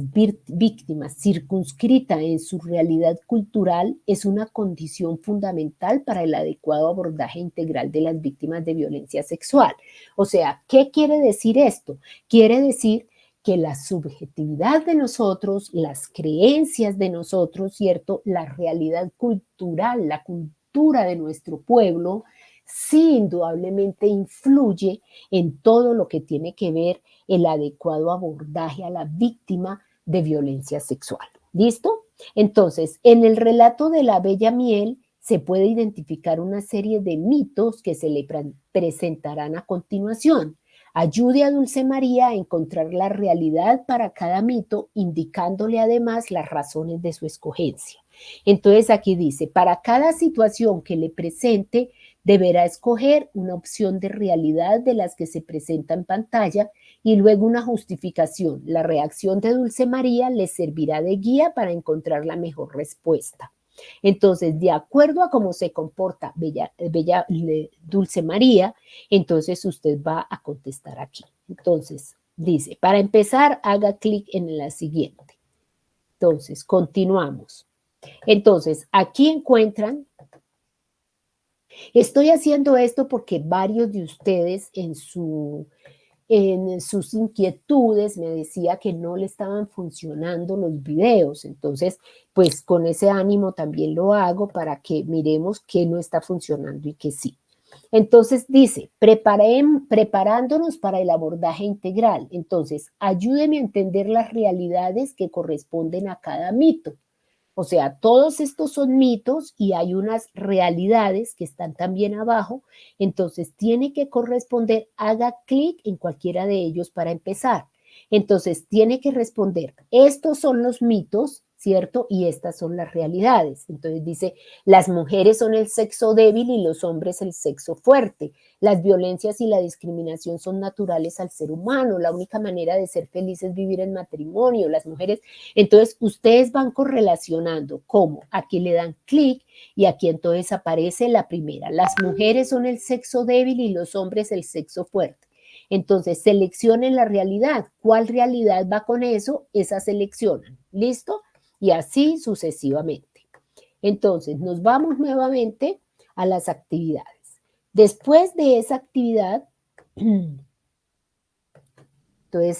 víctimas circunscrita en su realidad cultural es una condición fundamental para el adecuado abordaje integral de las víctimas de violencia sexual. O sea, ¿qué quiere decir esto? Quiere decir que la subjetividad de nosotros, las creencias de nosotros, ¿cierto? La realidad cultural, la cultura de nuestro pueblo, sí indudablemente influye en todo lo que tiene que ver el adecuado abordaje a la víctima de violencia sexual. ¿Listo? Entonces, en el relato de la Bella Miel se puede identificar una serie de mitos que se le presentarán a continuación. Ayude a Dulce María a encontrar la realidad para cada mito, indicándole además las razones de su escogencia. Entonces aquí dice, para cada situación que le presente, Deberá escoger una opción de realidad de las que se presenta en pantalla y luego una justificación. La reacción de Dulce María le servirá de guía para encontrar la mejor respuesta. Entonces, de acuerdo a cómo se comporta Dulce María, entonces usted va a contestar aquí. Entonces, dice, para empezar, haga clic en la siguiente. Entonces, continuamos. Entonces, aquí encuentran, estoy haciendo esto porque varios de ustedes en sus inquietudes me decía que no le estaban funcionando los videos. Entonces, pues con ese ánimo también lo hago para que miremos qué no está funcionando y qué sí. Entonces dice, preparándonos para el abordaje integral. Entonces, ayúdeme a entender las realidades que corresponden a cada mito. O sea, todos estos son mitos y hay unas realidades que están también abajo, entonces tiene que corresponder, haga clic en cualquiera de ellos para empezar. Entonces tiene que responder, estos son los mitos, ¿cierto? Y estas son las realidades. Entonces dice, las mujeres son el sexo débil y los hombres el sexo fuerte. Las violencias y la discriminación son naturales al ser humano. La única manera de ser feliz es vivir en matrimonio. Las mujeres, entonces ustedes van correlacionando cómo aquí le dan clic y aquí entonces aparece la primera. Las mujeres son el sexo débil y los hombres el sexo fuerte. Entonces seleccionen la realidad. ¿Cuál realidad va con eso? Esa seleccionan. ¿Listo? Y así sucesivamente. Entonces nos vamos nuevamente a las actividades. Después de esa actividad, entonces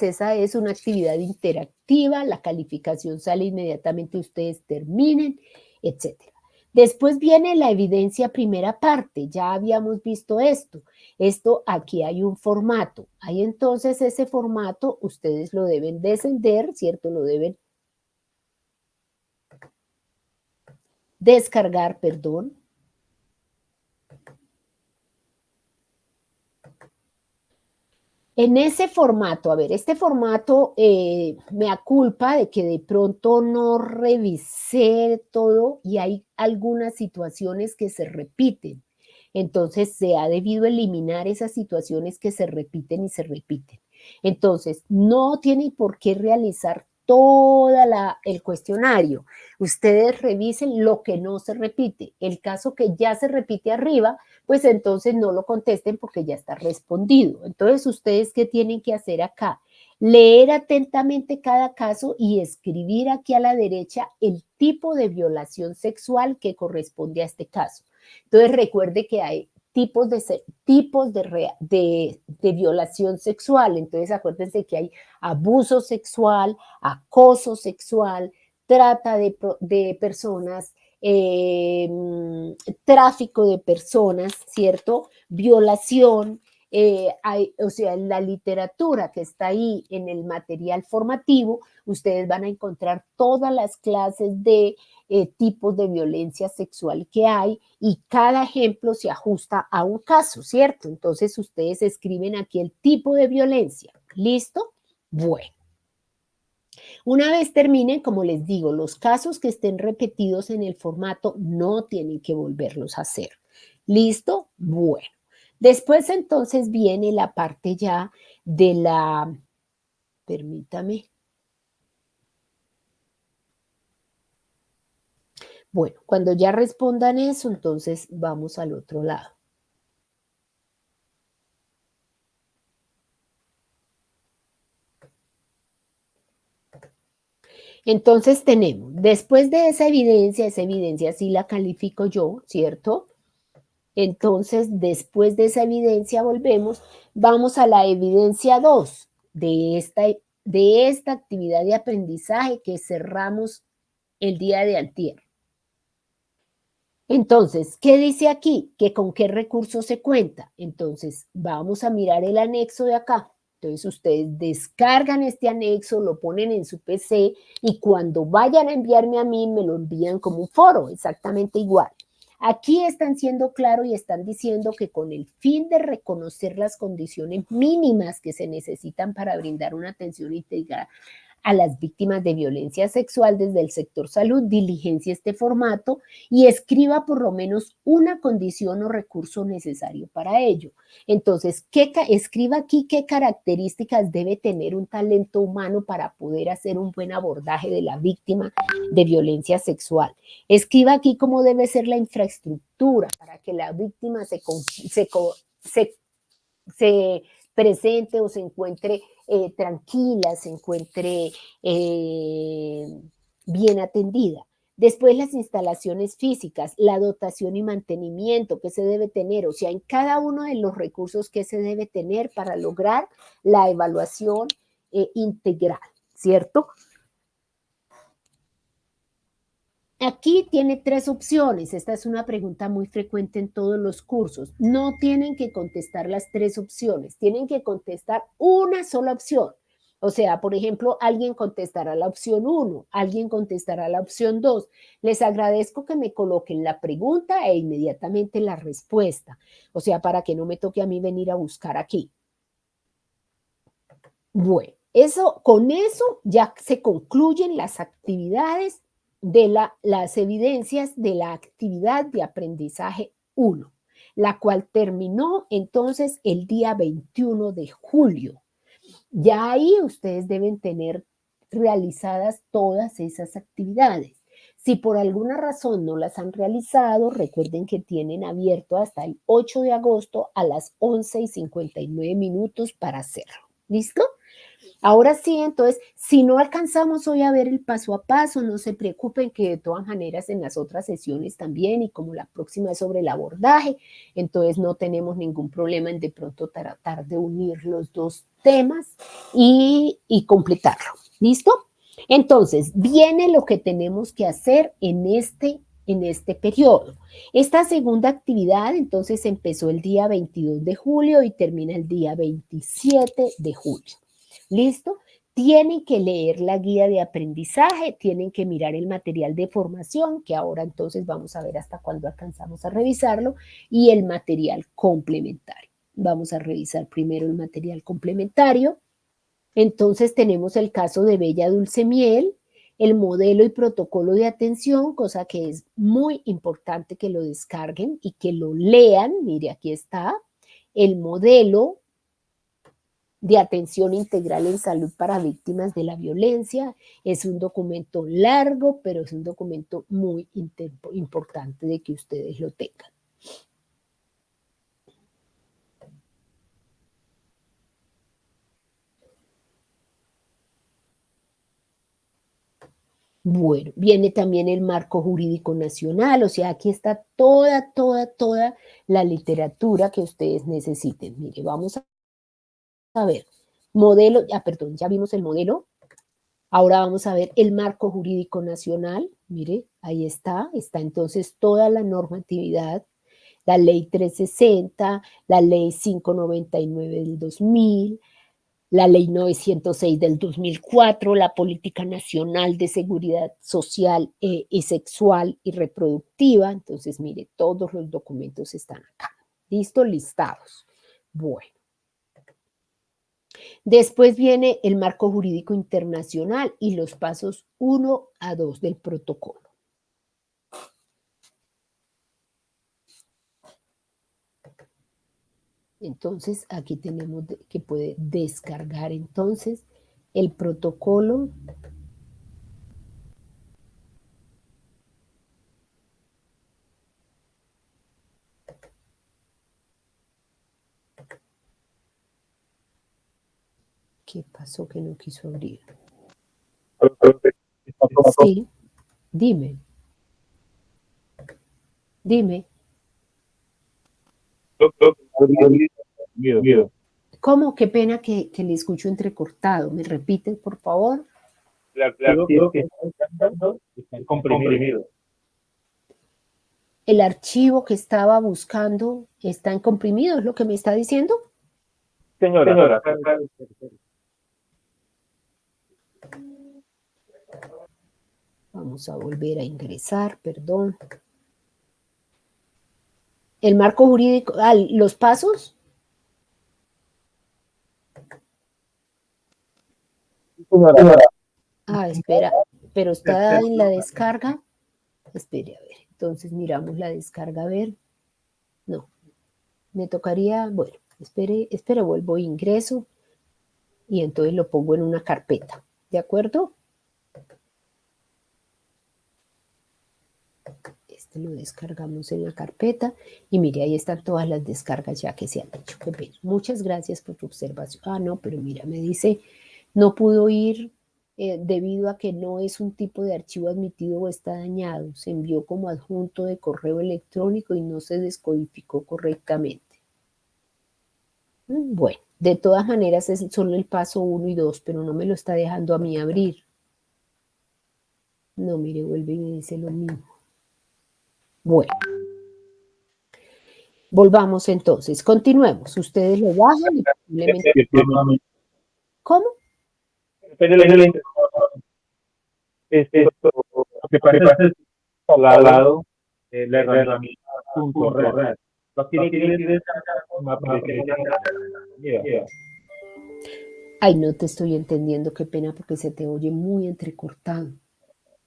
esa es una actividad interactiva, la calificación sale inmediatamente ustedes terminen, etc. Después viene la evidencia primera parte, ya habíamos visto esto. Esto aquí hay un formato, ahí entonces ese formato ustedes lo deben descender, ¿cierto? Lo deben descargar, perdón. En ese formato, a ver, este formato me aculpa de que de pronto no revisé todo y hay algunas situaciones que se repiten. Entonces, se ha debido eliminar esas situaciones que se repiten y se repiten. Entonces, no tiene por qué realizar todo el cuestionario. Ustedes revisen lo que no se repite. El caso que ya se repite arriba, pues entonces no lo contesten porque ya está respondido. Entonces, ¿ustedes qué tienen que hacer acá? Leer atentamente cada caso y escribir aquí a la derecha el tipo de violación sexual que corresponde a este caso. Entonces, recuerde que hay tipos de violación sexual. Entonces, acuérdense que hay abuso sexual, acoso sexual, trata de personas, tráfico de personas, ¿cierto? Violación, o sea, en la literatura que está ahí en el material formativo, ustedes van a encontrar todas las clases de tipos de violencia sexual que hay y cada ejemplo se ajusta a un caso, ¿cierto? Entonces ustedes escriben aquí el tipo de violencia. ¿Listo? Bueno. Una vez terminen, como les digo, los casos que estén repetidos en el formato no tienen que volverlos a hacer. ¿Listo? Bueno. Después entonces viene la parte ya de la, permítame. Bueno, cuando ya respondan eso, entonces vamos al otro lado. Entonces tenemos, después de esa evidencia sí la califico yo, ¿cierto? Entonces, después de esa evidencia volvemos, vamos a la evidencia 2 de esta actividad de aprendizaje que cerramos el día de antier. Entonces, ¿qué dice aquí? Que con qué recursos se cuenta. Entonces, vamos a mirar el anexo de acá. Entonces, ustedes descargan este anexo, lo ponen en su PC y cuando vayan a enviarme a mí, me lo envían como un foro, exactamente igual. Aquí están siendo claros y están diciendo que con el fin de reconocer las condiciones mínimas que se necesitan para brindar una atención integral a las víctimas de violencia sexual desde el sector salud, diligencia este formato y escriba por lo menos una condición o recurso necesario para ello. Entonces, escriba aquí qué características debe tener un talento humano para poder hacer un buen abordaje de la víctima de violencia sexual. Escriba aquí cómo debe ser la infraestructura para que la víctima se presente o se encuentre tranquila, se encuentre bien atendida. Después las instalaciones físicas, la dotación y mantenimiento que se debe tener, o sea, en cada uno de los recursos que se debe tener para lograr la evaluación integral, ¿cierto? Aquí tiene 3 opciones. Esta es una pregunta muy frecuente en todos los cursos. No tienen que contestar las 3 opciones, tienen que contestar una sola opción. O sea, por ejemplo, alguien contestará la opción 1, alguien contestará la opción 2. Les agradezco que me coloquen la pregunta e inmediatamente la respuesta. O sea, para que no me toque a mí venir a buscar aquí. Bueno, con eso ya se concluyen las actividades de las evidencias de la actividad de aprendizaje 1, la cual terminó entonces el día 21 de julio. Ya ahí ustedes deben tener realizadas todas esas actividades. Si por alguna razón no las han realizado, recuerden que tienen abierto hasta el 8 de agosto a las 11:59 para hacerlo. ¿Listo? Ahora sí, entonces, si no alcanzamos hoy a ver el paso a paso, no se preocupen que de todas maneras en las otras sesiones también, y como la próxima es sobre el abordaje, entonces no tenemos ningún problema en de pronto tratar de unir los 2 temas y completarlo. ¿Listo? Entonces, viene lo que tenemos que hacer en este periodo. Esta segunda actividad, entonces, empezó el día 22 de julio y termina el día 27 de julio. ¿Listo? Tienen que leer la guía de aprendizaje, tienen que mirar el material de formación, que ahora entonces vamos a ver hasta cuándo alcanzamos a revisarlo, y el material complementario. Vamos a revisar primero el material complementario. Entonces tenemos el caso de Bella Dulce Miel, el modelo y protocolo de atención, cosa que es muy importante que lo descarguen y que lo lean. Mire, aquí está el modelo de atención integral en salud para víctimas de la violencia. Es un documento largo, pero es un documento muy importante de que ustedes lo tengan. Bueno, viene también el marco jurídico nacional, o sea, aquí está toda la literatura que ustedes necesiten. Mire, vamos a ver, modelo, perdón, ya vimos el modelo. Ahora vamos a ver el marco jurídico nacional. Mire, ahí está entonces toda la normatividad, la ley 360, la ley 599 del 2000, la ley 906 del 2004, la Política Nacional de Seguridad Social y Sexual y Reproductiva. Entonces, mire, todos los documentos están acá. ¿Listo? Listados. Bueno. Después viene el marco jurídico internacional y los pasos 1 a 2 del protocolo. Entonces, aquí tenemos que puede descargar entonces el protocolo. ¿Qué pasó que no quiso abrir? Sí, dime. Dime. ¿Cómo? Qué pena que le escucho entrecortado. ¿Me repiten, por favor? El archivo que está buscando está comprimido. El archivo que estaba buscando está en comprimido, ¿es lo que me está diciendo? Señora. Vamos a volver a ingresar, perdón. El marco jurídico, los pasos. Señora. Espera, pero está en la descarga. Espere, a ver. Entonces miramos la descarga, a ver. No, me tocaría, bueno, espere, vuelvo, ingreso y entonces lo pongo en una carpeta, ¿de acuerdo? Este lo descargamos en la carpeta y mire, ahí están todas las descargas ya que se han hecho. Qué pena. Muchas gracias por tu observación. Ah, no, pero mira, me dice, no pudo ir debido a que no es un tipo de archivo admitido o está dañado. Se envió como adjunto de correo electrónico y no se descodificó correctamente. Bueno, de todas maneras es solo el paso 1 y 2, pero no me lo está dejando a mí abrir. No, mire, vuelve y me dice lo mismo. Bueno, volvamos entonces, continuemos. Ustedes lo bajan y posiblemente... ¿Cómo? Depende de la interfaz. Lo que pasa es que al lado la herramienta .red. Lo tiene que descargar como aplicación. Ay, no te estoy entendiendo, qué pena, porque se te oye muy entrecortado.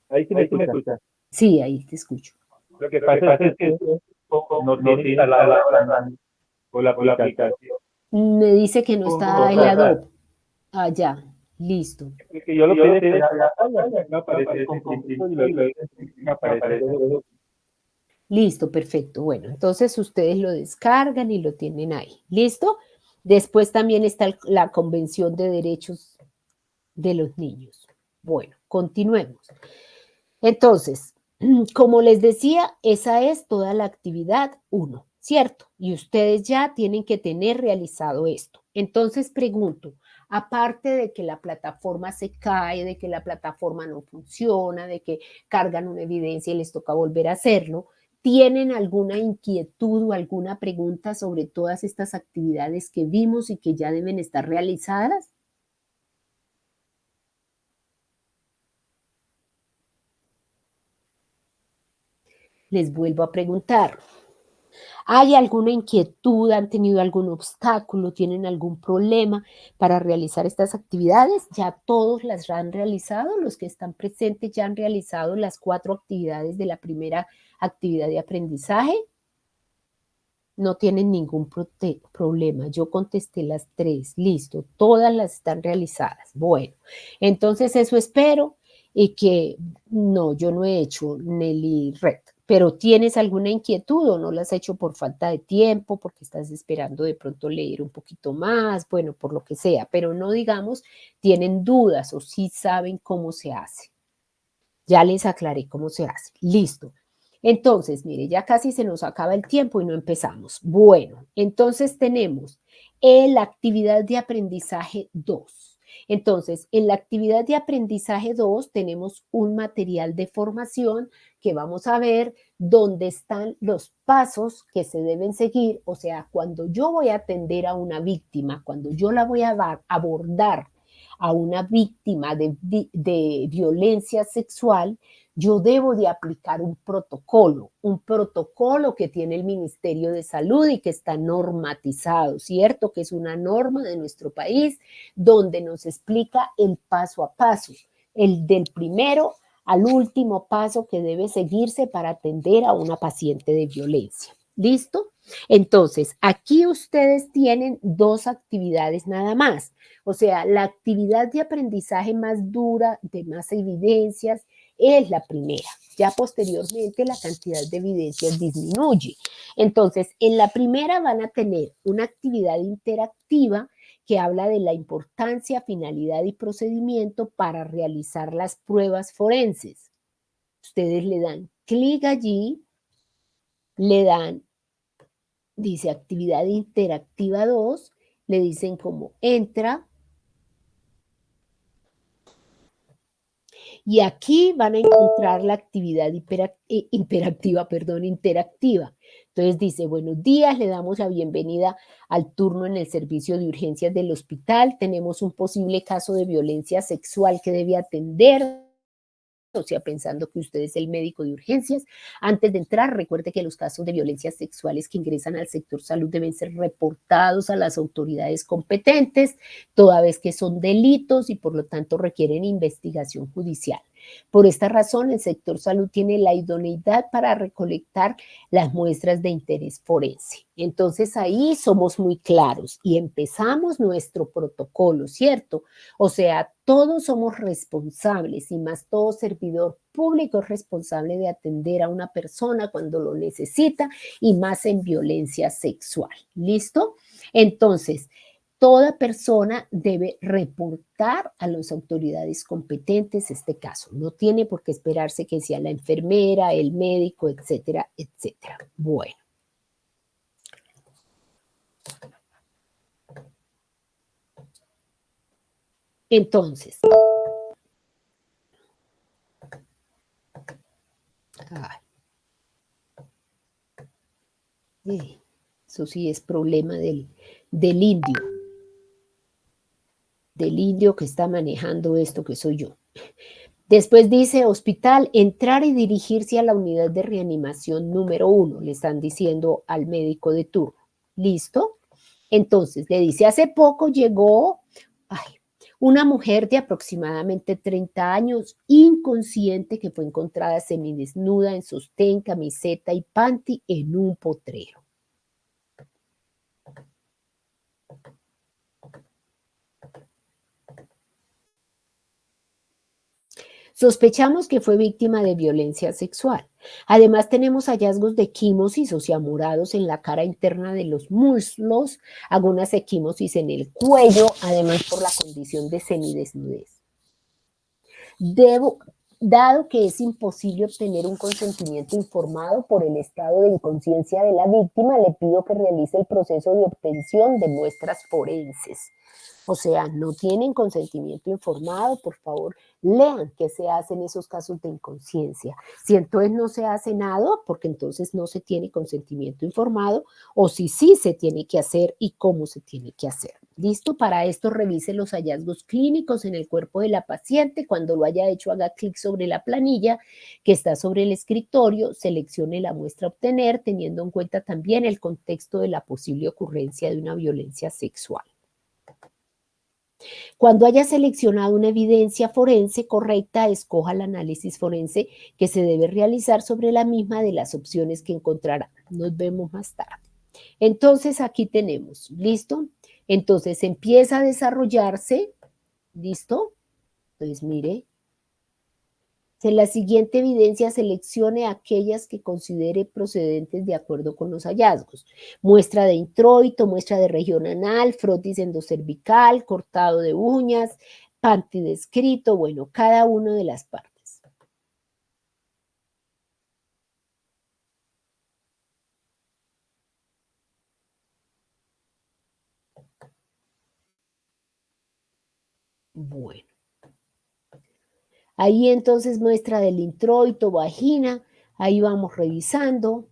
Ahí sí me escucha. Sí, ahí te escucho. Lo que pasa es que no tiene instalada la aplicación. Me dice que no está el Adobe. Ah, ya, listo. Porque yo lo pedí en la pantalla, me aparece el compromiso y luego me aparece. Listo, perfecto. Bueno, entonces ustedes lo descargan y lo tienen ahí. ¿Listo? Después también está la Convención de Derechos de los Niños. Bueno, continuemos. Entonces, como les decía, esa es toda la actividad 1, ¿cierto? Y ustedes ya tienen que tener realizado esto. Entonces pregunto, aparte de que la plataforma se cae, de que la plataforma no funciona, de que cargan una evidencia y les toca volver a hacerlo, ¿tienen alguna inquietud o alguna pregunta sobre todas estas actividades que vimos y que ya deben estar realizadas? Les vuelvo a preguntar. ¿Hay alguna inquietud? ¿Han tenido algún obstáculo? ¿Tienen algún problema para realizar estas actividades? ¿Ya todos las han realizado? ¿Los que están presentes ya han realizado las 4 actividades de la primera actividad de aprendizaje? No tienen ningún problema. Yo contesté las 3. Listo, todas las están realizadas. Bueno, entonces eso espero y que no, yo no he hecho Nelly Red. Pero ¿tienes alguna inquietud o no la has hecho por falta de tiempo, porque estás esperando de pronto leer un poquito más? Bueno, por lo que sea, pero no digamos, tienen dudas o sí saben cómo se hace. Ya les aclaré cómo se hace. Listo. Entonces, mire, ya casi se nos acaba el tiempo y no empezamos. Bueno, entonces tenemos la actividad de aprendizaje 2. Entonces, en la actividad de aprendizaje 2 tenemos un material de formación que vamos a ver dónde están los pasos que se deben seguir. O sea, cuando yo voy a atender a una víctima, cuando yo la voy a abordar a una víctima de violencia sexual, yo debo de aplicar un protocolo que tiene el Ministerio de Salud y que está normatizado, ¿cierto? Que es una norma de nuestro país donde nos explica el paso a paso, el del primero al último paso que debe seguirse para atender a una paciente de violencia. ¿Listo? Entonces, aquí ustedes tienen 2 actividades nada más. O sea, la actividad de aprendizaje más dura, de más evidencias, es la primera. Ya posteriormente la cantidad de evidencias disminuye. Entonces, en la primera van a tener una actividad interactiva que habla de la importancia, finalidad y procedimiento para realizar las pruebas forenses. Ustedes le dan clic allí, le dan, dice actividad interactiva 2, le dicen como entra. Y aquí van a encontrar la actividad interactiva. Entonces dice, buenos días, le damos la bienvenida al turno en el servicio de urgencias del hospital. Tenemos un posible caso de violencia sexual que debe atender. o sea, pensando que usted es el médico de urgencias. Antes de entrar, recuerde que los casos de violencia sexuales que ingresan al sector salud deben ser reportados a las autoridades competentes, toda vez que son delitos y por lo tanto requieren investigación judicial. Por esta razón, el sector salud tiene la idoneidad para recolectar las muestras de interés forense. Entonces ahí somos muy claros y empezamos nuestro protocolo, ¿cierto? O sea, todos somos responsables y más todo servidor público es responsable de atender a una persona cuando lo necesita y más en violencia sexual. ¿Listo? Entonces, toda persona debe reportar a las autoridades competentes este caso. No tiene por qué esperarse que sea la enfermera, el médico, etcétera, etcétera. Bueno. Entonces, eso sí es problema del indio que está manejando esto que soy yo. Después dice hospital, entrar y dirigirse a la unidad de reanimación número 1, le están diciendo al médico de turno. ¿Listo? Entonces le dice, hace poco llegó una mujer de aproximadamente 30 años, inconsciente, que fue encontrada semidesnuda en sostén, camiseta y panty en un potrero. Sospechamos que fue víctima de violencia sexual. Además, tenemos hallazgos de equimosis, o sea, morados en la cara interna de los muslos, algunas equimosis en el cuello, además por la condición de semidesnudez. Dado que es imposible obtener un consentimiento informado por el estado de inconsciencia de la víctima, le pido que realice el proceso de obtención de muestras forenses. O sea, no tienen consentimiento informado, por favor, lean qué se hace en esos casos de inconsciencia. Si entonces no se hace nada, porque entonces no se tiene consentimiento informado, o si sí se tiene que hacer y cómo se tiene que hacer. ¿Listo? Para esto revise los hallazgos clínicos en el cuerpo de la paciente. Cuando lo haya hecho, haga clic sobre la planilla que está sobre el escritorio, seleccione la muestra a obtener, teniendo en cuenta también el contexto de la posible ocurrencia de una violencia sexual. Cuando haya seleccionado una evidencia forense correcta, escoja el análisis forense que se debe realizar sobre la misma de las opciones que encontrará. Nos vemos más tarde. Entonces, aquí tenemos, ¿listo? Entonces, empieza a desarrollarse, ¿listo? Entonces, mire, en la siguiente evidencia seleccione aquellas que considere procedentes de acuerdo con los hallazgos. Muestra de introito, muestra de región anal, frotis endocervical, cortado de uñas, panty descrito, bueno, cada una de las partes. Bueno. Ahí entonces muestra del introito, vagina, ahí vamos revisando.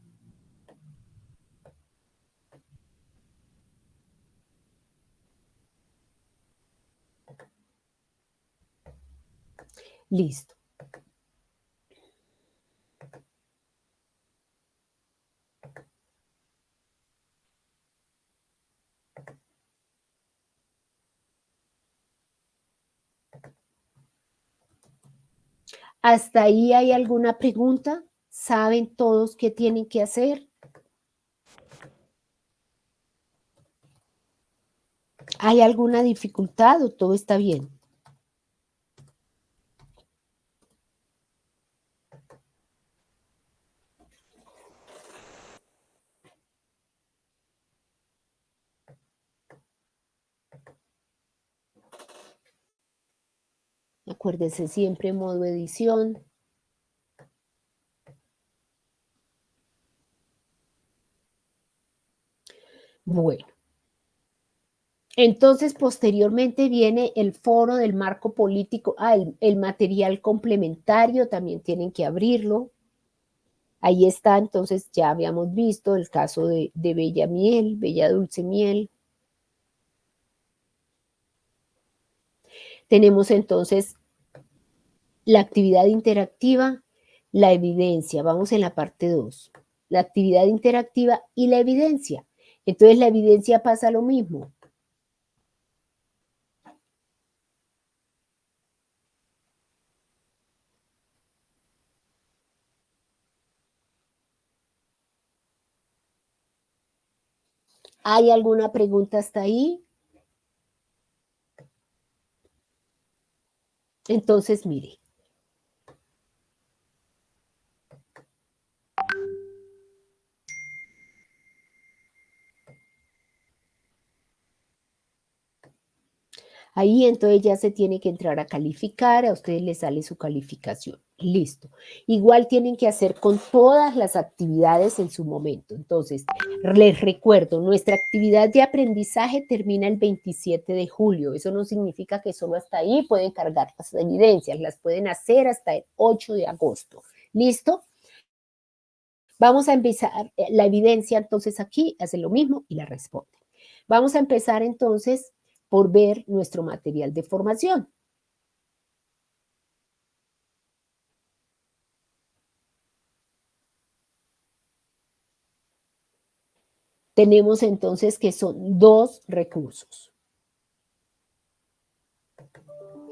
Listo. ¿Hasta ahí hay alguna pregunta? ¿Saben todos qué tienen que hacer? ¿Hay alguna dificultad o todo está bien? Acuérdense siempre modo edición. Bueno. Entonces, posteriormente viene el foro del marco político. El material complementario también tienen que abrirlo. Ahí está, entonces ya habíamos visto el caso de Bella Miel, Bella Dulce Miel. Tenemos entonces la actividad interactiva, la evidencia. Vamos en la parte 2. La actividad interactiva y la evidencia. Entonces la evidencia pasa lo mismo. ¿Hay alguna pregunta hasta ahí? Entonces, mire. Ahí entonces ya se tiene que entrar a calificar, a ustedes les sale su calificación. Listo. Igual tienen que hacer con todas las actividades en su momento. Entonces, les recuerdo, nuestra actividad de aprendizaje termina el 27 de julio. Eso no significa que solo hasta ahí pueden cargar las evidencias, las pueden hacer hasta el 8 de agosto. ¿Listo? Vamos a empezar la evidencia, entonces aquí hace lo mismo y la responde. Vamos a empezar entonces por ver nuestro material de formación. Tenemos entonces que son 2 recursos.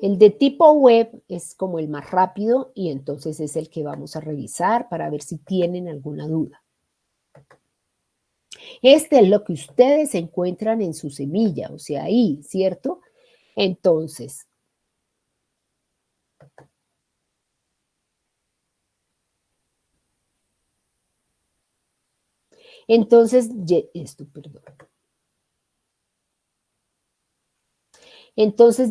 El de tipo web es como el más rápido y entonces es el que vamos a revisar para ver si tienen alguna duda. Este es lo que ustedes encuentran en su semilla, o sea, ahí, ¿cierto? Entonces, Entonces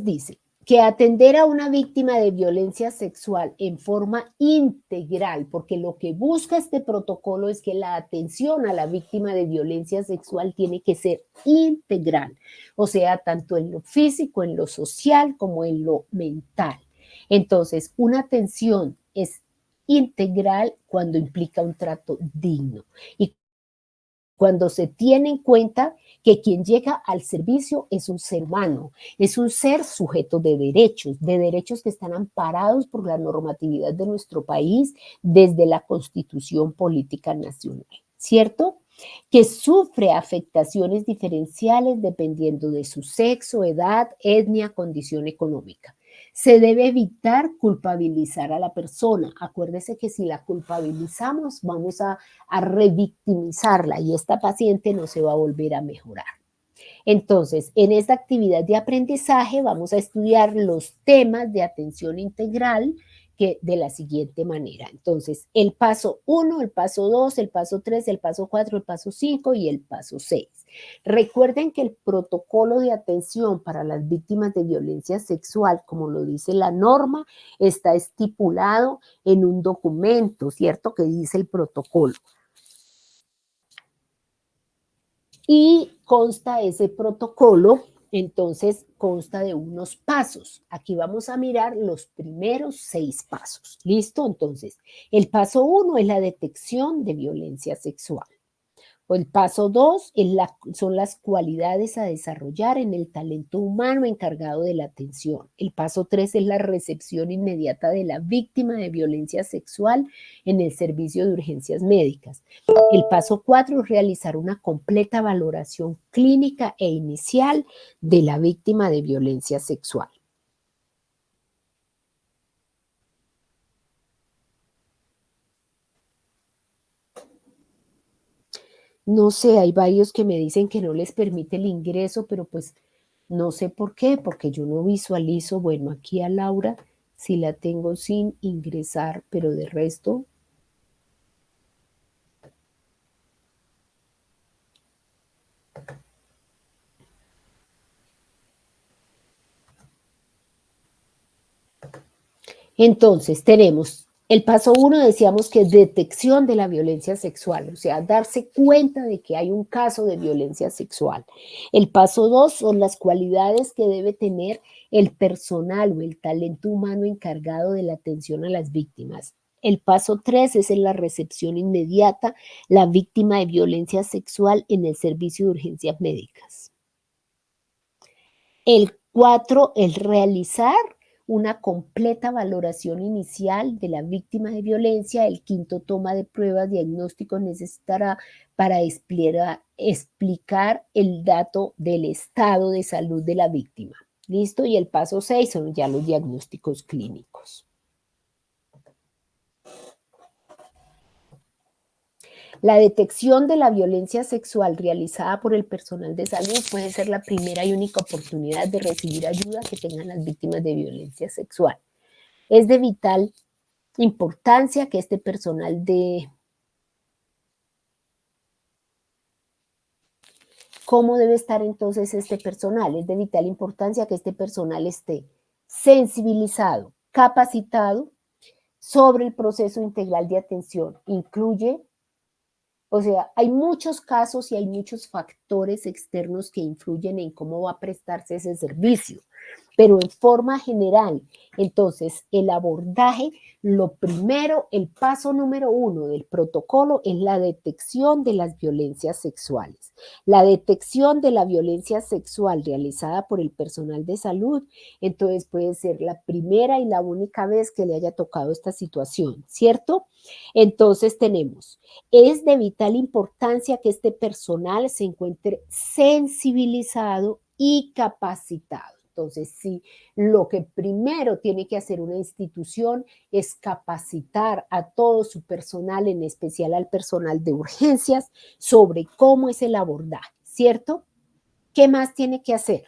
dice que atender a una víctima de violencia sexual en forma integral, porque lo que busca este protocolo es que la atención a la víctima de violencia sexual tiene que ser integral, o sea, tanto en lo físico, en lo social, como en lo mental. Entonces, una atención es integral cuando implica un trato digno y cuando se tiene en cuenta que quien llega al servicio es un ser humano, es un ser sujeto de derechos que están amparados por la normatividad de nuestro país desde la Constitución Política Nacional, ¿cierto? Que sufre afectaciones diferenciales dependiendo de su sexo, edad, etnia, condición económica. Se debe evitar culpabilizar a la persona. Acuérdese que si la culpabilizamos, vamos a revictimizarla y esta paciente no se va a volver a mejorar. Entonces, en esta actividad de aprendizaje vamos a estudiar los temas de atención integral de la siguiente manera. Entonces, el paso 1, el paso 2, el paso 3, el paso 4, el paso 5 y el paso 6. Recuerden que el protocolo de atención para las víctimas de violencia sexual, como lo dice la norma, está estipulado en un documento, ¿cierto? Que dice el protocolo. Y consta ese protocolo, entonces consta de unos pasos. Aquí vamos a mirar los primeros 6 pasos. ¿Listo? Entonces, el paso 1 es la detección de violencia sexual. El paso 2 son las cualidades a desarrollar en el talento humano encargado de la atención. El paso 3 es la recepción inmediata de la víctima de violencia sexual en el servicio de urgencias médicas. El paso 4 es realizar una completa valoración clínica e inicial de la víctima de violencia sexual. No sé, hay varios que me dicen que no les permite el ingreso, pero pues no sé por qué, porque yo no visualizo, bueno, aquí a Laura sí la tengo sin ingresar, pero de resto. Entonces, tenemos el paso 1, decíamos que es detección de la violencia sexual, o sea, darse cuenta de que hay un caso de violencia sexual. El paso 2 son las cualidades que debe tener el personal o el talento humano encargado de la atención a las víctimas. El paso 3 es en la recepción inmediata, la víctima de violencia sexual en el servicio de urgencias médicas. El 4 es realizar una completa valoración inicial de la víctima de violencia. El quinto, toma de pruebas diagnósticos necesitará para explicar el dato del estado de salud de la víctima. ¿Listo? Y el paso 6 son ya los diagnósticos clínicos. La detección de la violencia sexual realizada por el personal de salud puede ser la primera y única oportunidad de recibir ayuda que tengan las víctimas de violencia sexual. Es de vital importancia que este personal ¿Cómo debe estar entonces este personal? Es de vital importancia que este personal esté sensibilizado, capacitado sobre el proceso integral de atención. Incluye, o sea, hay muchos casos y hay muchos factores externos que influyen en cómo va a prestarse ese servicio, pero en forma general, entonces, el abordaje, lo primero, el paso número 1 del protocolo es la detección de las violencias sexuales. La detección de la violencia sexual realizada por el personal de salud, entonces puede ser la primera y la única vez que le haya tocado esta situación, ¿cierto? Entonces tenemos, es de vital importancia que este personal se encuentre sensibilizado y capacitado. Entonces, sí, lo que primero tiene que hacer una institución es capacitar a todo su personal, en especial al personal de urgencias, sobre cómo es el abordaje, ¿cierto? ¿Qué más tiene que hacer?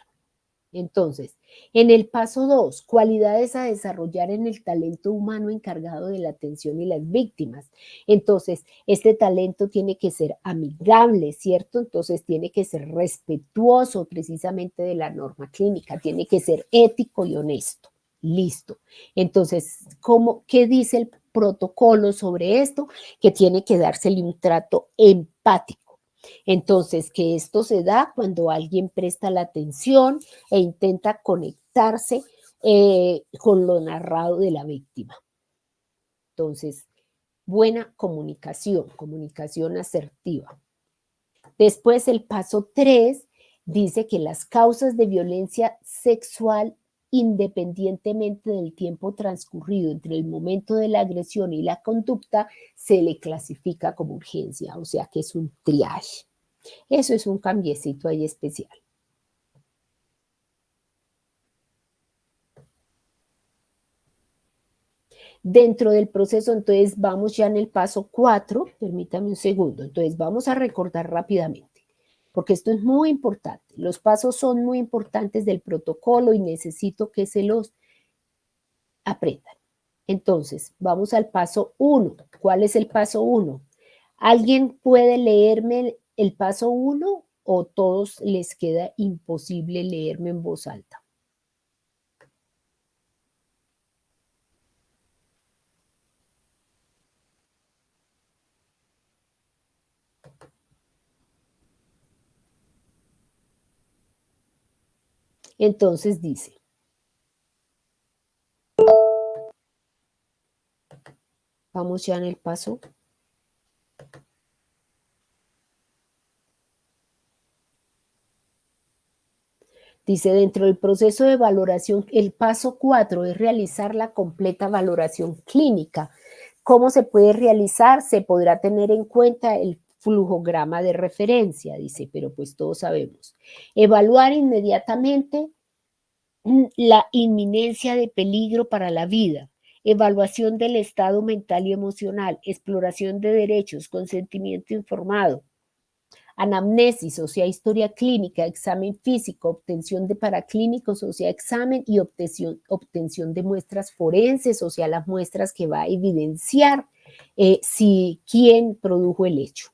Entonces, en el paso 2, cualidades a desarrollar en el talento humano encargado de la atención y las víctimas. Entonces, este talento tiene que ser amigable, ¿cierto? Entonces, tiene que ser respetuoso precisamente de la norma clínica, tiene que ser ético y honesto. Listo. Entonces, ¿qué dice el protocolo sobre esto? Que tiene que dársele un trato empático. Entonces, que esto se da cuando alguien presta la atención e intenta conectarse con lo narrado de la víctima. Entonces, buena comunicación, comunicación asertiva. Después, el paso 3 dice que las causas de violencia sexual, independientemente del tiempo transcurrido entre el momento de la agresión y la conducta, se le clasifica como urgencia, o sea que es un triage. Eso es un cambiecito ahí especial. Dentro del proceso, entonces, vamos ya en el paso 4, permítame un segundo, entonces vamos a recordar rápidamente, porque esto es muy importante, los pasos son muy importantes del protocolo y necesito que se los aprendan. Entonces, vamos al paso 1. ¿Cuál es el paso 1? ¿Alguien puede leerme el paso 1 o todos les queda imposible leerme en voz alta? Entonces dice, vamos ya en el paso. Dice, dentro del proceso de valoración, el paso 4 es realizar la completa valoración clínica. ¿Cómo se puede realizar? Se podrá tener en cuenta el flujograma de referencia, dice, pero pues todos sabemos. Evaluar inmediatamente la inminencia de peligro para la vida, evaluación del estado mental y emocional, exploración de derechos, consentimiento informado, anamnesis, o sea, historia clínica, examen físico, obtención de paraclínicos, o sea, examen y obtención de muestras forenses, o sea, las muestras que va a evidenciar quién produjo el hecho.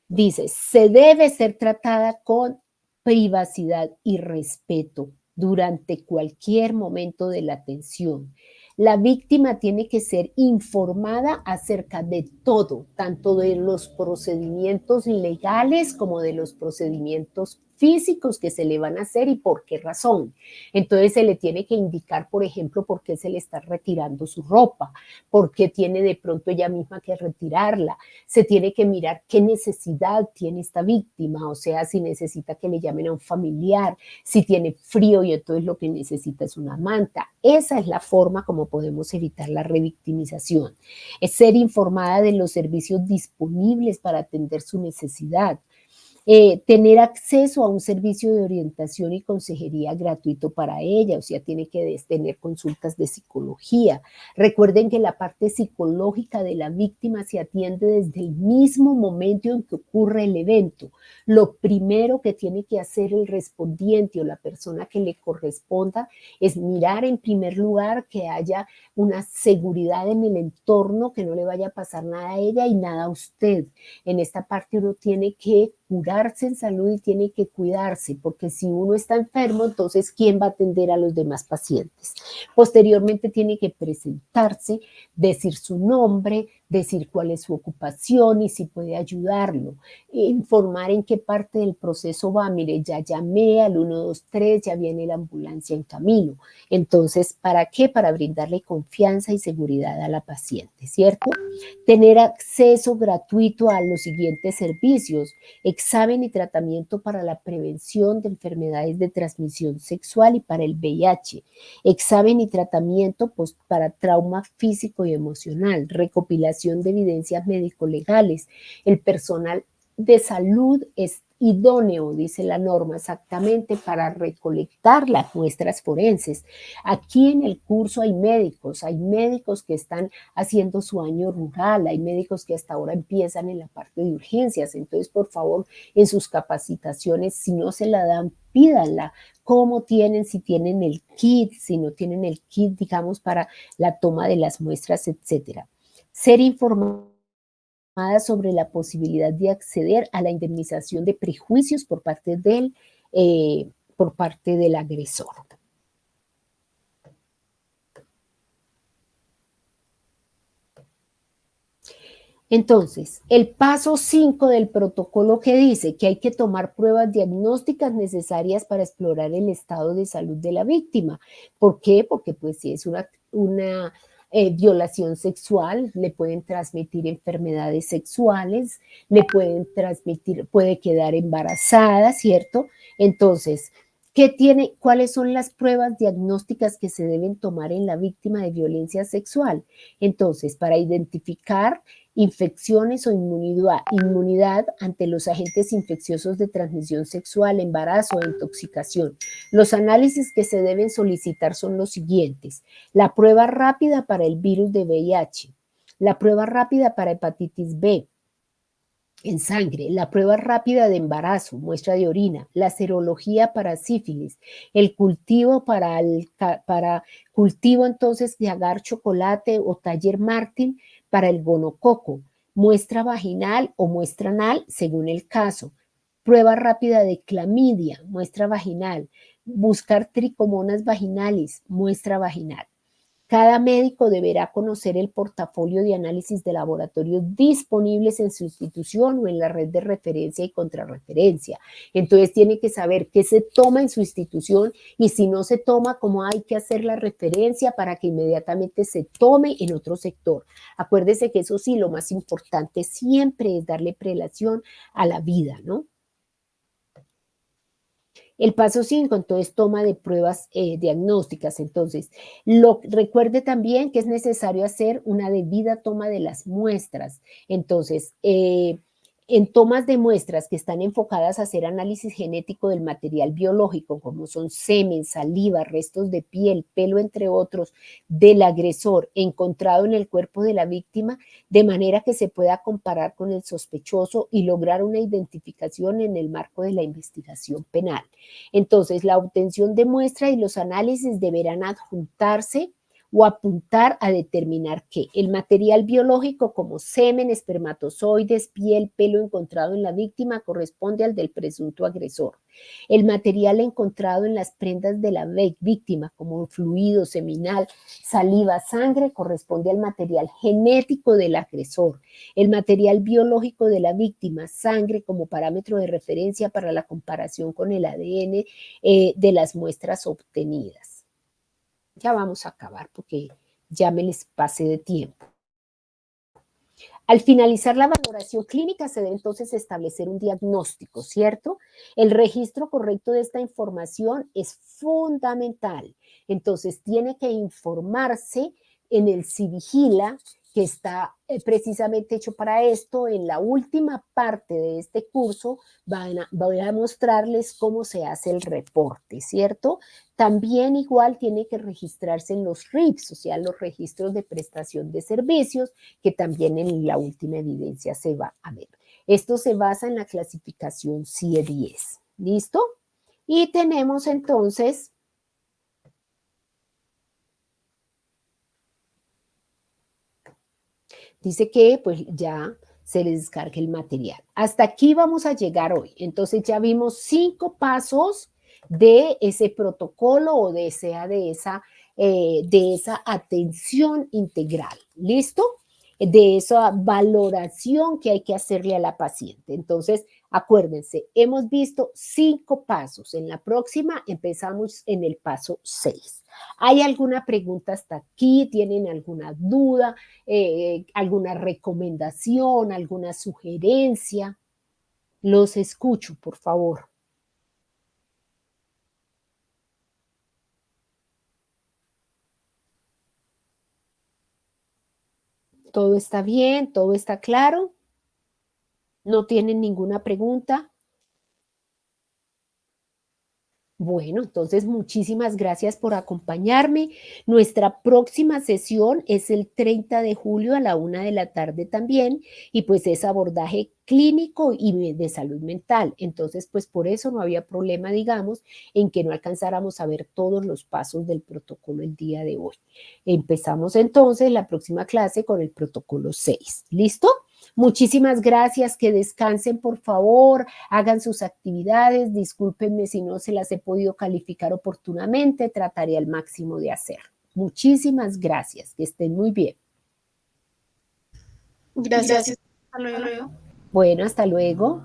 Dice, se debe ser tratada con privacidad y respeto durante cualquier momento de la atención. La víctima tiene que ser informada acerca de todo, tanto de los procedimientos legales como de los procedimientos físicos que se le van a hacer y por qué razón. Entonces se le tiene que indicar, por ejemplo, por qué se le está retirando su ropa, por qué tiene de pronto ella misma que retirarla. Se tiene que mirar qué necesidad tiene esta víctima, o sea, si necesita que le llamen a un familiar, si tiene frío y entonces lo que necesita es una manta. Esa es la forma como podemos evitar la revictimización. Es ser informada de los servicios disponibles para atender su necesidad. Tener acceso a un servicio de orientación y consejería gratuito para ella, o sea, tiene que tener consultas de psicología. Recuerden que la parte psicológica de la víctima se atiende desde el mismo momento en que ocurre el evento. Lo primero que tiene que hacer el respondiente o la persona que le corresponda es mirar en primer lugar que haya una seguridad en el entorno, que no le vaya a pasar nada a ella y nada a usted. En esta parte uno tiene que curarse en salud y tiene que cuidarse, porque si uno está enfermo, entonces ¿quién va a atender a los demás pacientes? Posteriormente tiene que presentarse, decir su nombre, decir cuál es su ocupación y si puede ayudarlo, informar en qué parte del proceso va. Mire, ya llamé al 123, ya viene la ambulancia en camino. Entonces, ¿para qué? Para brindarle confianza y seguridad a la paciente, ¿cierto? Tener acceso gratuito a los siguientes servicios: examen y tratamiento para la prevención de enfermedades de transmisión sexual y para el VIH, examen y tratamiento para trauma físico y emocional, recopilación de evidencias médico-legales. El personal de salud es idóneo, dice la norma, exactamente para recolectar las muestras forenses. Aquí en el curso hay médicos que están haciendo su año rural, hay médicos que hasta ahora empiezan en la parte de urgencias. Entonces, por favor, en sus capacitaciones, si no se la dan, pídanla. ¿Cómo tienen? Si tienen el kit, si no tienen el kit, digamos, para la toma de las muestras, etcétera. Ser informada sobre la posibilidad de acceder a la indemnización de prejuicios por parte del agresor. Entonces, el paso 5 del protocolo que dice que hay que tomar pruebas diagnósticas necesarias para explorar el estado de salud de la víctima. ¿Por qué? Porque pues si es una violación sexual, le pueden transmitir enfermedades sexuales, le pueden transmitir, puede quedar embarazada, ¿cierto? Entonces, ¿cuáles son las pruebas diagnósticas que se deben tomar en la víctima de violencia sexual? Entonces, para identificar infecciones o inmunidad ante los agentes infecciosos de transmisión sexual, embarazo o intoxicación. Los análisis que se deben solicitar son los siguientes: la prueba rápida para el virus de VIH, la prueba rápida para hepatitis B en sangre, la prueba rápida de embarazo, muestra de orina, la serología para sífilis, el cultivo para cultivo entonces de agar chocolate o Taller Martin para el gonococo, muestra vaginal o muestra anal según el caso, prueba rápida de clamidia, muestra vaginal, buscar tricomonas vaginales, muestra vaginal. Cada médico deberá conocer el portafolio de análisis de laboratorio disponibles en su institución o en la red de referencia y contrarreferencia. Entonces tiene que saber qué se toma en su institución y si no se toma, cómo hay que hacer la referencia para que inmediatamente se tome en otro sector. Acuérdese que eso sí, lo más importante siempre es darle prelación a la vida, ¿no? El paso 5, entonces, toma de pruebas diagnósticas. Entonces, recuerde también que es necesario hacer una debida toma de las muestras. Entonces, en tomas de muestras que están enfocadas a hacer análisis genético del material biológico, como son semen, saliva, restos de piel, pelo, entre otros, del agresor encontrado en el cuerpo de la víctima, de manera que se pueda comparar con el sospechoso y lograr una identificación en el marco de la investigación penal. Entonces, la obtención de muestra y los análisis deberán adjuntarse o apuntar a determinar que el material biológico como semen, espermatozoides, piel, pelo encontrado en la víctima corresponde al del presunto agresor. El material encontrado en las prendas de la víctima como fluido seminal, saliva, sangre corresponde al material genético del agresor. El material biológico de la víctima, sangre como parámetro de referencia para la comparación con el ADN de las muestras obtenidas. Ya vamos a acabar porque ya me les pasé de tiempo. Al finalizar la valoración clínica se debe entonces establecer un diagnóstico, ¿cierto? El registro correcto de esta información es fundamental. Entonces tiene que informarse en el Civigila, que está precisamente hecho para esto. En la última parte de este curso voy a mostrarles cómo se hace el reporte, ¿cierto? También igual tiene que registrarse en los RIPS, o sea, los registros de prestación de servicios, que también en la última evidencia se va a ver. Esto se basa en la clasificación CIE 10. ¿Listo? Y tenemos entonces dice que pues ya se les descargue el material. Hasta aquí vamos a llegar hoy. Entonces ya vimos 5 pasos de ese protocolo o de esa atención integral. ¿Listo? De esa valoración que hay que hacerle a la paciente. Entonces, acuérdense, hemos visto 5 pasos. En la próxima empezamos en el paso 6. ¿Hay alguna pregunta hasta aquí? ¿Tienen alguna duda? ¿Alguna recomendación? ¿Alguna sugerencia? Los escucho, por favor. ¿Todo está bien? ¿Todo está claro? ¿No tienen ninguna pregunta? Bueno, entonces muchísimas gracias por acompañarme. Nuestra próxima sesión es el 30 de julio a la 1 de la tarde también, y pues es abordaje clínico y de salud mental. Entonces, pues por eso no había problema, digamos, en que no alcanzáramos a ver todos los pasos del protocolo el día de hoy. Empezamos entonces la próxima clase con el protocolo 6. ¿Listo? Muchísimas gracias, que descansen por favor, hagan sus actividades, discúlpenme si no se las he podido calificar oportunamente, trataré al máximo de hacer. Muchísimas gracias, que estén muy bien. Gracias. Hasta luego. Bueno, hasta luego.